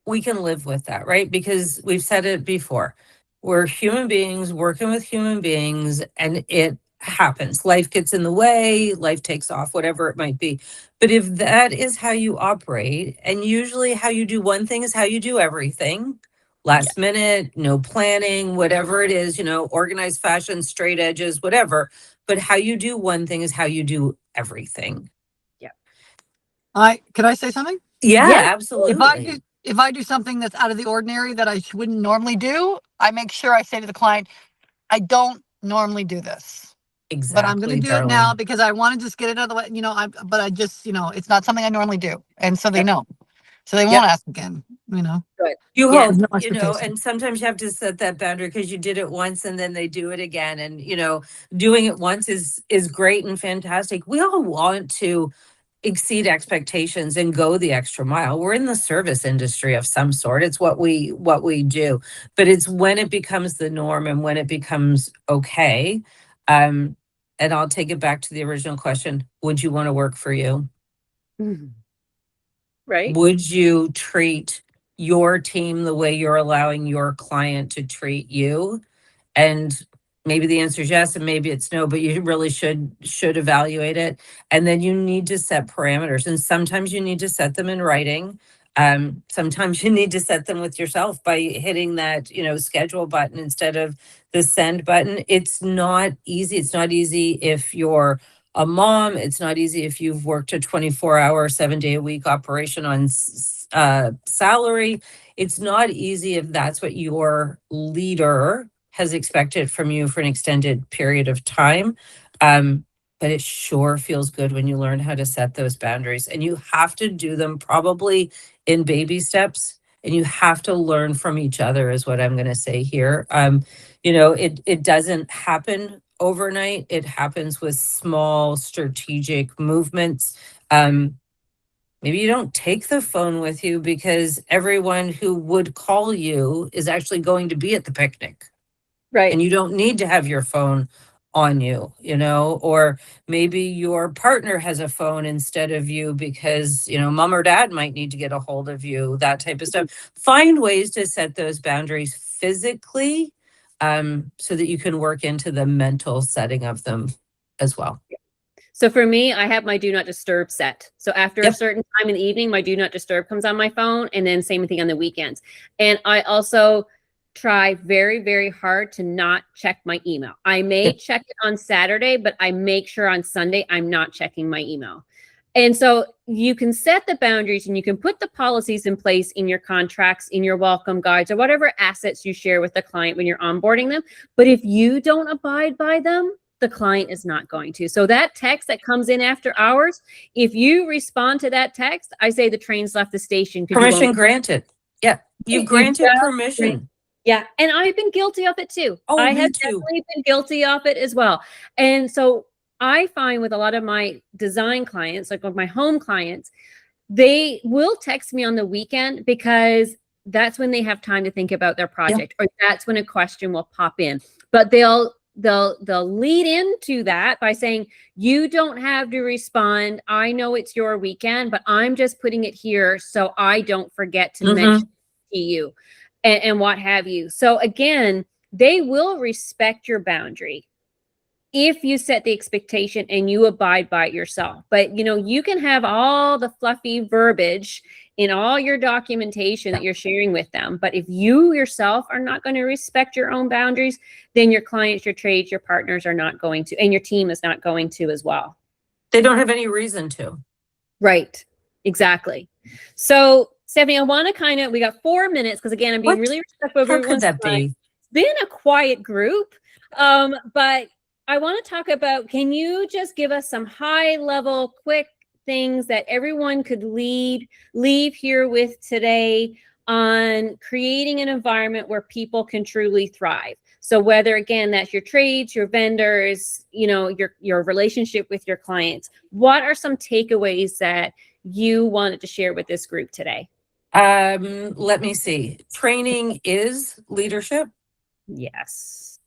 Speaker 1: we can live with that, right? Because we've said it before. We're human beings working with human beings and it happens. Life gets in the way, life takes off, whatever it might be. But if that is how you operate, and usually how you do one thing is how you do everything, last minute, no planning, whatever it is, organized fashion, straight edges, whatever. But how you do one thing is how you do everything.
Speaker 4: Can I say something?
Speaker 1: Yeah, absolutely.
Speaker 4: If I do something that's out of the ordinary that I wouldn't normally do, I make sure I say to the client, I don't normally do this.
Speaker 1: Exactly.
Speaker 4: But I'm going to do it now because I want to just get it out of the way, but I just, it's not something I normally do. And so they know. So they won't ask again, you know?
Speaker 1: You
Speaker 2: Yeah,
Speaker 1: hope,
Speaker 4: no
Speaker 1: you know,
Speaker 4: expectation.
Speaker 1: and sometimes you have to set that boundary because you did it once and then they do it again. And, you know, doing it once is great and fantastic. We all want to exceed expectations and go the extra mile. We're in the service industry of some sort. It's what we do. But it's when it becomes the norm and when it becomes okay. Um, and I'll take it back to the original question. Would you want to work for you?
Speaker 2: Mhm. Right?
Speaker 1: Would you treat your team the way you're allowing your client to treat you? And maybe the answer is yes, and maybe it's no, but you really should evaluate it. And then you need to set parameters. And sometimes you need to set them in writing. Sometimes you need to set them with yourself by hitting that, you know, schedule button instead of the send button. It's not easy. It's not easy if you're a mom. It's not easy if you've worked a 24-hour, 7-day a week operation on salary. It's not easy if that's what your leader has expected from you for an extended period of time. But it sure feels good when you learn how to set those boundaries, and you have to do them probably in baby steps, and you have to learn from each other is what I'm going to say here. You know, it doesn't happen overnight. It happens with small strategic movements. Maybe you don't take the phone with you because everyone who would call you is actually going to be at the picnic,
Speaker 2: Right.
Speaker 1: and you don't need to have your phone on you, you know, or maybe your partner has a phone instead of you because, you know, mom or dad might need to get a hold of you, that type of stuff. Find ways to set those boundaries physically, so that you can work into the mental setting of them as well.
Speaker 2: So for me, I have my do not disturb set. So after a
Speaker 1: Yep.
Speaker 2: certain time in the evening, my do not disturb comes on my phone, and then same thing on the weekends. And I also try very, very hard to not check my email. I may
Speaker 1: Yep.
Speaker 2: check it on Saturday, but I make sure on Sunday I'm not checking my email. And so you can set the boundaries and you can put the policies in place in your contracts, in your welcome guides, or whatever assets you share with the client when you're onboarding them. But if you don't abide by them, the client is not going to. So that text that comes in after hours, if you respond to that text, I say the train's left the station.
Speaker 1: Permission granted. Yeah. You've
Speaker 2: You
Speaker 1: granted
Speaker 2: just-
Speaker 1: permission.
Speaker 2: Yeah. And I've been guilty of it too.
Speaker 1: Oh,
Speaker 2: I
Speaker 1: me
Speaker 2: have
Speaker 1: too.
Speaker 2: definitely been guilty of it as well. And so I find with a lot of my design clients, like with my home clients, they will text me on the weekend because that's when they have time to think about their project, or that's when a question will pop in. But they'll lead into that by saying, you don't have to respond. I know it's your weekend, but I'm just putting it here so I don't forget to mention it to you and what have you. So again, they will respect your boundary if you set the expectation and you abide by it yourself. But, you know, you can have all the fluffy verbiage in all your documentation that you're sharing with them. But if you yourself are not going to respect your own boundaries, then your clients, your trades, your partners are not going to, and your team is not going to as well.
Speaker 1: They don't have any reason to.
Speaker 2: Right. Exactly. So, Stephanie, I want to we got 4 minutes because, again, I'm being
Speaker 1: What?
Speaker 2: really respectful of
Speaker 1: How could
Speaker 2: everyone's
Speaker 1: that
Speaker 2: time.
Speaker 1: be?
Speaker 2: It's been a quiet group, but I want to talk about, can you just give us some high level, quick things that everyone could leave here with today on creating an environment where people can truly thrive? So whether, again, that's your trades, your vendors, you know, your relationship with your clients, what are some takeaways that you wanted to share with this group today?
Speaker 1: Let me see. Training is leadership.
Speaker 2: Yes.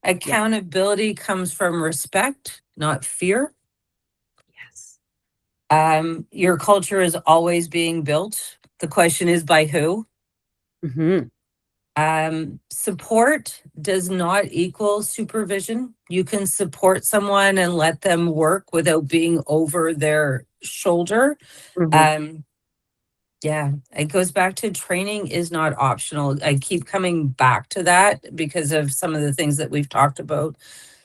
Speaker 1: Accountability comes from respect, not fear.
Speaker 2: Yes.
Speaker 1: Your culture is always being built. The question is by who?
Speaker 2: Mm-hmm.
Speaker 1: Support does not equal supervision. You can support someone and let them work without being over their shoulder.
Speaker 2: Mm-hmm.
Speaker 1: Yeah, it goes back to training is not optional. I keep coming back to that because of some of the things that we've talked about.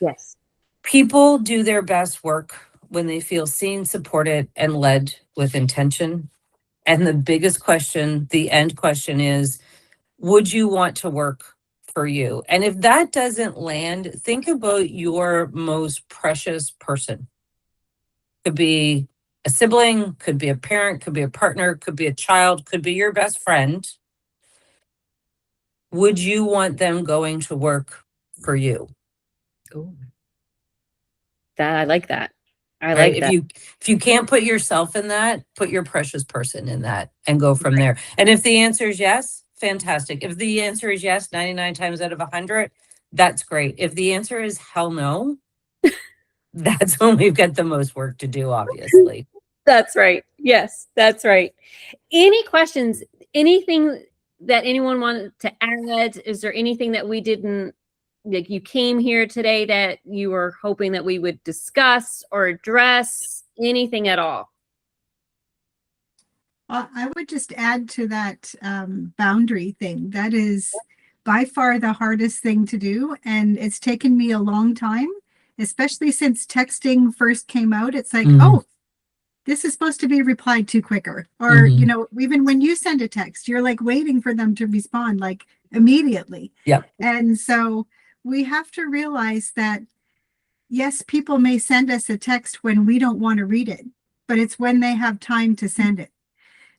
Speaker 2: Yes.
Speaker 1: People do their best work when they feel seen, supported, and led with intention. And the biggest question, the end question is, would you want to work for you? And if that doesn't land, think about your most precious person. Could be a sibling, could be a parent, could be a partner, could be a child, could be your best friend. Would you want them going to work for you?
Speaker 2: Ooh. That I like that. I
Speaker 1: Right?
Speaker 2: like that.
Speaker 1: If you can't put yourself in that, put your precious person in that and go from there. And if the answer is yes, fantastic. If the answer is yes, 99 times out of 100, that's great. If the answer is hell no, that's when we've got the most work to do, obviously.
Speaker 2: That's right. Yes, that's right. Any questions? Anything that anyone wanted to add? Is there anything that we didn't, like you came here today that you were hoping that we would discuss or address? Anything at all?
Speaker 3: Well, I would just add to that boundary thing. That is by far the hardest thing to do. And it's taken me a long time, especially since texting first came out. It's like, oh, this is supposed to be replied to quicker. Or, you know, even when you send a text, you're like waiting for them to respond like immediately.
Speaker 1: Yeah.
Speaker 3: And so we have to realize that, yes, people may send us a text when we don't want to read it, but it's when they have time to send it.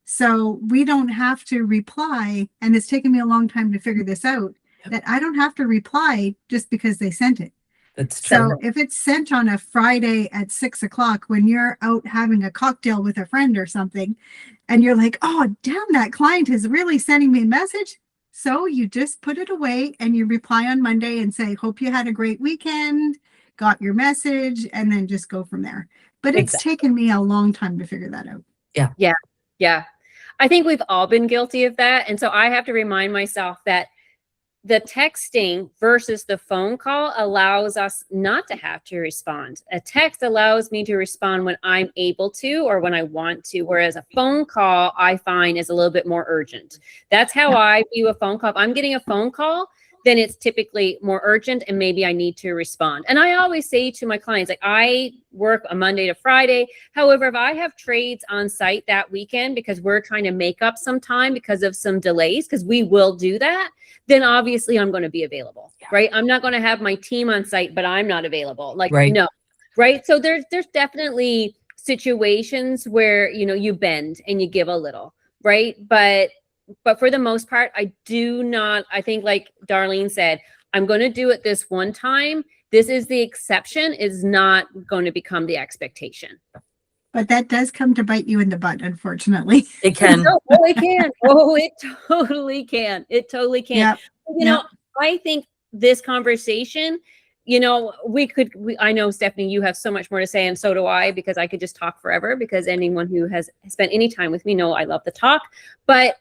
Speaker 3: So we don't have to reply, and it's taken me a long time to figure this out, that I don't have to reply just because they sent it.
Speaker 1: That's true.
Speaker 3: So if it's sent on a Friday at 6 o'clock when you're out having a cocktail with a friend or something, and you're like, oh, damn, that client is really sending me a message. So you just put it away and you reply on Monday and say, hope you had a great weekend, got your message, and then just go from there. But it's taken me a long time to figure that out.
Speaker 2: Yeah. I think we've all been guilty of that. And so I have to remind myself that the texting versus the phone call allows us not to have to respond. A text allows me to respond when I'm able to or when I want to, whereas a phone call I find is a little bit more urgent. That's how I view a phone call. If I'm getting a phone call, then it's typically more urgent and maybe I need to respond. And I always say to my clients, like I work a Monday to Friday. However, if I have trades on site that weekend because we're trying to make up some time because of some delays, because we will do that, then obviously I'm going to be available, right? I'm not going to have my team on site, but I'm not available. Like, no, right? So there's definitely situations where, you know, you bend and you give a little, right? But for the most part, I think like Darlene said, I'm going to do it this one time. This is the exception, is not going to become the expectation.
Speaker 3: But that does come to bite you in the butt, unfortunately.
Speaker 1: It can.
Speaker 2: Oh, it can. Oh, it totally can. It totally can.
Speaker 3: Yep.
Speaker 2: You know, I think this conversation, you know, I know, Stephanie, you have so much more to say, and so do I, because I could just talk forever, because anyone who has spent any time with me know I love to talk. But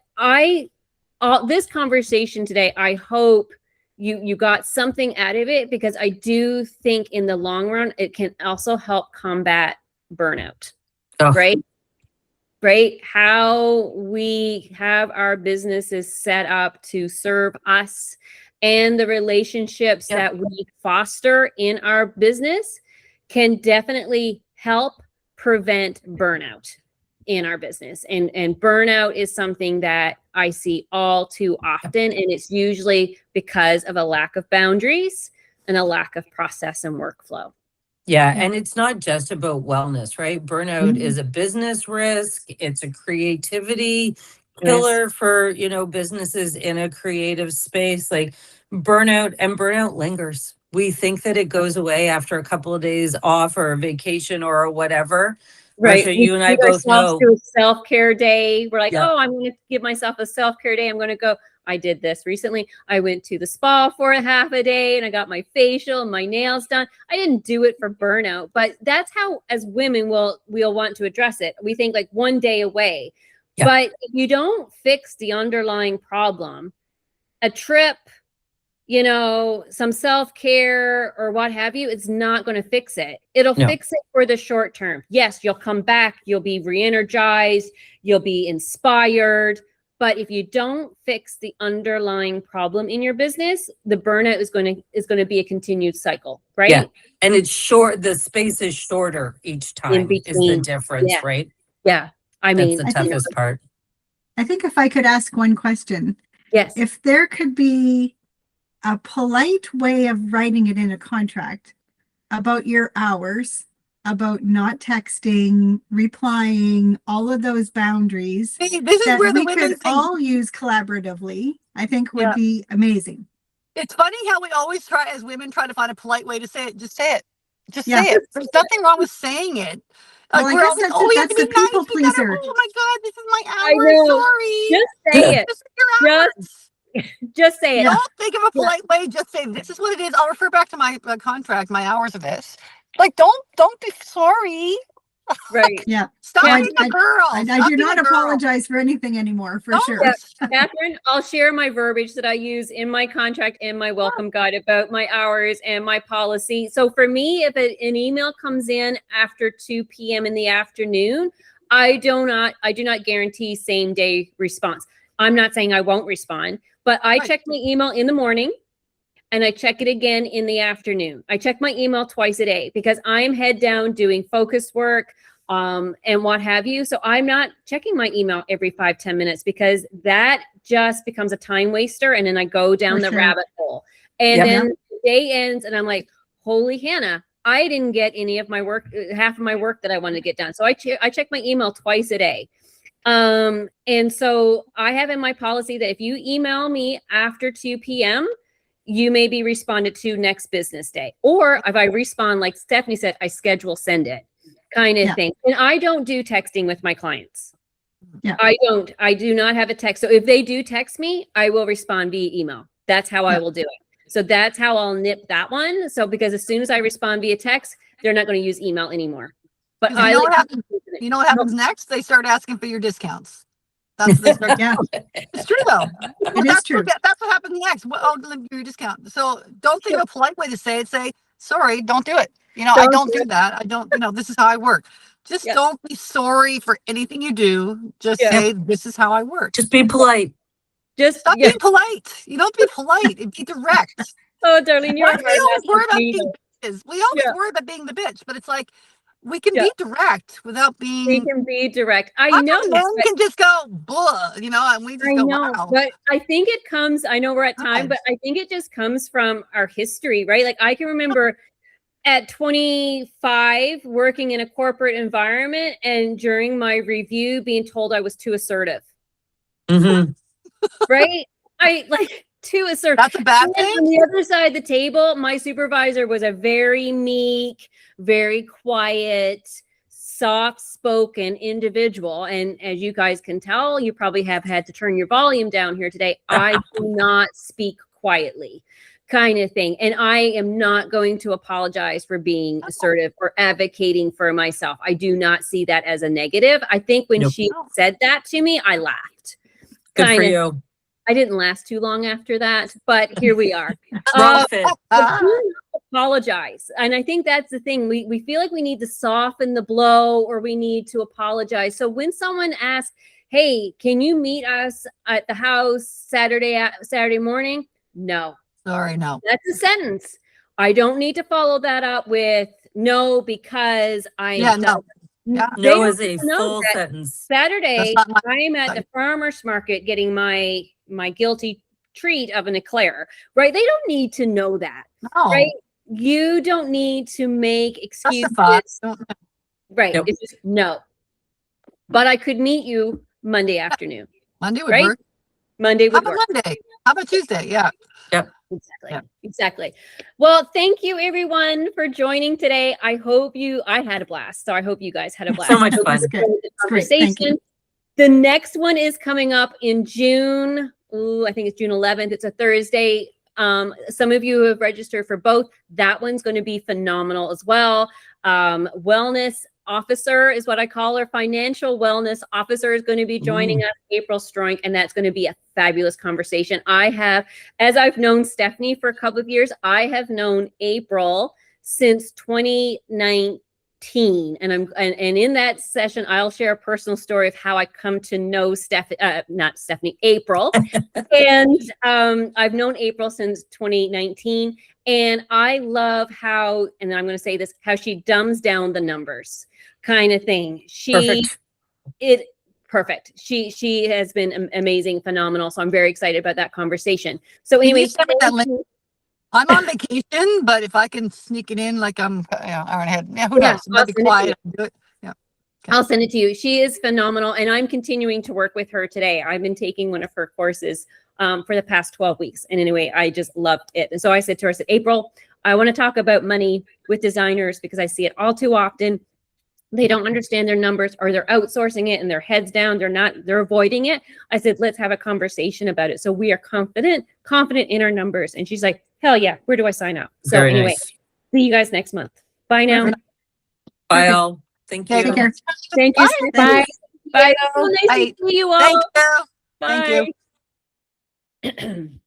Speaker 2: this conversation today, I hope you got something out of it, because I do think in the long run, it can also help combat burnout, right? How we have our businesses set up to serve us and the relationships that we foster in our business can definitely help prevent burnout in our business. And burnout is something that I see all too often. And it's usually because of a lack of boundaries and a lack of process and workflow.
Speaker 1: Yeah. And it's not just about wellness, right? Burnout is a business risk. It's a creativity killer for, you know, businesses in a creative space. Like burnout lingers. We think that it goes away after a couple of days off or a vacation or whatever.
Speaker 2: Right.
Speaker 1: Marsha, you and I both know.
Speaker 2: Do a self-care day. We're like, oh, I'm going to give myself a self-care day. I'm going to go. I did this recently. I went to the spa for a half a day and I got my facial and my nails done. I didn't do it for burnout, but that's how, as women, we'll want to address it. We think like one day away, but if you don't fix the underlying problem, a trip, you know, some self-care or what have you, it's not going to fix it. It'll fix it for the short term. Yes, you'll come back, you'll be re-energized, you'll be inspired. But if you don't fix the underlying problem in your business, the burnout is going to be a continued cycle, right?
Speaker 1: Yeah. And it's short, the space is shorter each time is the difference, right?
Speaker 2: Yeah. I mean,
Speaker 1: that's the toughest part.
Speaker 3: I think if I could ask one question.
Speaker 2: Yes.
Speaker 3: If there could be a polite way of writing it in a contract about your hours, about not texting, replying, all of those boundaries
Speaker 4: See, this is
Speaker 3: that
Speaker 4: where the
Speaker 3: we
Speaker 4: women
Speaker 3: could
Speaker 4: think.
Speaker 3: all use collaboratively, I think would
Speaker 4: Yeah.
Speaker 3: be amazing.
Speaker 4: It's funny how we always try, as women, try to find a polite way to say it. Just say it. Just
Speaker 3: Yeah.
Speaker 4: say it. There's nothing wrong with saying it.
Speaker 3: Well, I
Speaker 4: we're
Speaker 3: guess
Speaker 4: always,
Speaker 3: that's
Speaker 4: oh,
Speaker 3: it.
Speaker 4: we have to
Speaker 3: That's
Speaker 4: be
Speaker 3: the
Speaker 4: nice.
Speaker 3: people
Speaker 4: We gotta,
Speaker 3: pleaser.
Speaker 4: oh my God, this is my
Speaker 2: I
Speaker 4: hour.
Speaker 2: know.
Speaker 4: Sorry.
Speaker 2: Just say it.
Speaker 4: Just your hours.
Speaker 2: Just say it.
Speaker 3: Yeah.
Speaker 4: Don't think of a polite way. Just say, this is what it is. I'll refer back to my contract, my hours of this. Like, don't be sorry.
Speaker 2: Right.
Speaker 3: Yeah.
Speaker 4: Stop
Speaker 3: Yeah,
Speaker 4: being a girl.
Speaker 3: I
Speaker 4: Stop
Speaker 3: do
Speaker 4: being
Speaker 3: not
Speaker 4: a girl.
Speaker 3: apologize for anything anymore, for
Speaker 4: Don't.
Speaker 3: sure.
Speaker 2: Yeah. Catherine, I'll share my verbiage that I use in my contract and my welcome guide about my hours and my policy. So for me, if an email comes in after 2 p.m. in the afternoon, I do not guarantee same day response. I'm not saying I won't respond, but I
Speaker 4: Right.
Speaker 2: check my email in the morning and I check it again in the afternoon. I check my email twice a day because I'm head down doing focus work and what have you. So I'm not checking my email every 5-10 minutes because that just becomes a time waster. And then I go down
Speaker 3: For
Speaker 2: the
Speaker 3: sure.
Speaker 2: rabbit hole. And
Speaker 1: Yep.
Speaker 2: then the day ends and I'm like, holy Hannah, I didn't get any of my work, half of my work that I wanted to get done. So I check my email twice a day. And so I have in my policy that if you email me after 2 p.m., you may be responded to next business day. Or if I respond, like Stephanie said, I schedule send it kind of
Speaker 3: Yeah.
Speaker 2: thing. And I don't do texting with my clients.
Speaker 3: Yeah.
Speaker 2: I do not have a text. So if they do text me, I will respond via email. That's how I will do it. So that's how I'll nip that one. So because as soon as I respond via text, they're not going to use email anymore. But
Speaker 4: You know what happens? You know what happens next? They start asking for your discounts. That's they start.
Speaker 3: Yeah,
Speaker 4: It's true though.
Speaker 3: it is true.
Speaker 4: That's what happens next. Well, oh, let me give you a discount. So don't think of a polite way to say it. Say, sorry, don't do it. I don't do that. I don't, this is how I work. Just
Speaker 2: Yeah.
Speaker 4: don't be sorry for anything you do. Just
Speaker 2: Yeah.
Speaker 4: say, this is how I work.
Speaker 1: Just be polite.
Speaker 2: Just
Speaker 4: Stop being polite. You don't be polite and be direct.
Speaker 2: oh, darling, you're
Speaker 4: Why do we always worry about
Speaker 2: me.
Speaker 4: being bitches? We always
Speaker 2: Yeah.
Speaker 4: worry about being the bitch, but it's like, we can
Speaker 2: Yeah.
Speaker 4: be direct without
Speaker 2: We
Speaker 4: being.
Speaker 2: can be direct. I
Speaker 4: How
Speaker 2: know.
Speaker 4: come men
Speaker 2: but-
Speaker 4: can just go, blah, and we just
Speaker 2: I
Speaker 4: go,
Speaker 2: know,
Speaker 4: wow.
Speaker 2: but I think it comes, I know we're at time,
Speaker 4: God.
Speaker 2: but I think it just comes from our history, right? Like I can remember at 25 working in a corporate environment and during my review being told I was too assertive,
Speaker 1: Mhm.
Speaker 2: right? I like too assertive.
Speaker 4: That's a bad
Speaker 2: And then
Speaker 4: thing.
Speaker 2: on the other side of the table, my supervisor was a very meek, very quiet, soft-spoken individual. And as you guys can tell, you probably have had to turn your volume down here today. I do not speak quietly, kind of thing. And I am not going to apologize for being assertive or advocating for myself. I do not see that as a negative. I think when
Speaker 1: Nope.
Speaker 2: she said that to me, I laughed.
Speaker 1: Good for
Speaker 2: Kind of.
Speaker 1: you.
Speaker 2: I didn't last too long after that, but here we are.
Speaker 1: Wrong fit.
Speaker 2: But do not apologize. And I think that's the thing. We feel like we need to soften the blow or we need to apologize. So when someone asks, hey, can you meet us at the house Saturday morning? No.
Speaker 4: Sorry, no.
Speaker 2: That's a sentence. I don't need to follow that up with no, because I
Speaker 4: Yeah, no. Yeah.
Speaker 2: They
Speaker 1: No
Speaker 2: don't
Speaker 1: is a
Speaker 2: know
Speaker 1: full
Speaker 2: that
Speaker 1: sentence.
Speaker 2: Saturday,
Speaker 4: That's not my-
Speaker 2: I am at the farmer's market getting my guilty treat of an eclair, right? They don't need to know that,
Speaker 4: No.
Speaker 2: right? You don't need to make excuses,
Speaker 4: Justify. Don't-
Speaker 2: right?
Speaker 1: Nope.
Speaker 2: It's just no. But I could meet you Monday afternoon.
Speaker 4: Monday would
Speaker 2: Right?
Speaker 4: work.
Speaker 2: Monday
Speaker 4: How
Speaker 2: would
Speaker 4: about
Speaker 2: work.
Speaker 4: Monday? How about Tuesday? Yeah.
Speaker 2: Exactly.
Speaker 4: Yeah.
Speaker 2: Exactly. Well, thank you everyone for joining today. I had a blast. So I hope you guys had a blast.
Speaker 1: So much
Speaker 2: I hope
Speaker 1: fun.
Speaker 2: you
Speaker 3: Good.
Speaker 2: enjoyed the
Speaker 3: It's great. Thank you.
Speaker 2: conversation. The next one is coming up in June. I think it's June 11th. It's a Thursday. Some of you have registered for both. That one's going to be phenomenal as well. Wellness officer is what I call her. Financial wellness officer is going to be joining us, April Stroink, and that's going to be a fabulous conversation. As I've known Stephanie for a couple of years, I have known April since 2019. And in that session, I'll share a personal story of how I come to know April. And I've known April since 2019. And I love how, and I'm going to say this, how she dumbs down the numbers kind of thing. Perfect. She has been amazing, phenomenal. So I'm very excited about that conversation. So
Speaker 4: Can you
Speaker 2: anyway,
Speaker 4: send me that link? I'm on vacation, but if I can sneak it in, like I'm, hour and a half, who
Speaker 2: Yeah,
Speaker 4: knows?
Speaker 2: I'll
Speaker 4: I'll be
Speaker 2: send it to
Speaker 4: quiet.
Speaker 2: you.
Speaker 4: I'll do it. Yeah.
Speaker 2: I'll send it to you. She is phenomenal, and I'm continuing to work with her today. I've been taking one of her courses for the past 12 weeks. And anyway, I just loved it. And so I said to her, I said, April, I want to talk about money with designers because I see it all too often. They don't understand their numbers, or they're outsourcing it and their heads down. They're avoiding it. I said, let's have a conversation about it. So we are confident in our numbers. And she's like, hell yeah, where do I sign up? So
Speaker 1: Very
Speaker 2: anyway,
Speaker 1: nice.
Speaker 2: see you guys next month. Bye now.
Speaker 3: Perfect.
Speaker 1: Bye
Speaker 3: Perfect.
Speaker 1: all. Thank
Speaker 4: Take
Speaker 1: you.
Speaker 3: Take care.
Speaker 2: Thank you.
Speaker 4: Bye.
Speaker 2: Bye.
Speaker 4: Thank you.
Speaker 2: So nice
Speaker 4: Bye.
Speaker 2: to see you all.
Speaker 4: Thank you. Thank you.
Speaker 2: Bye.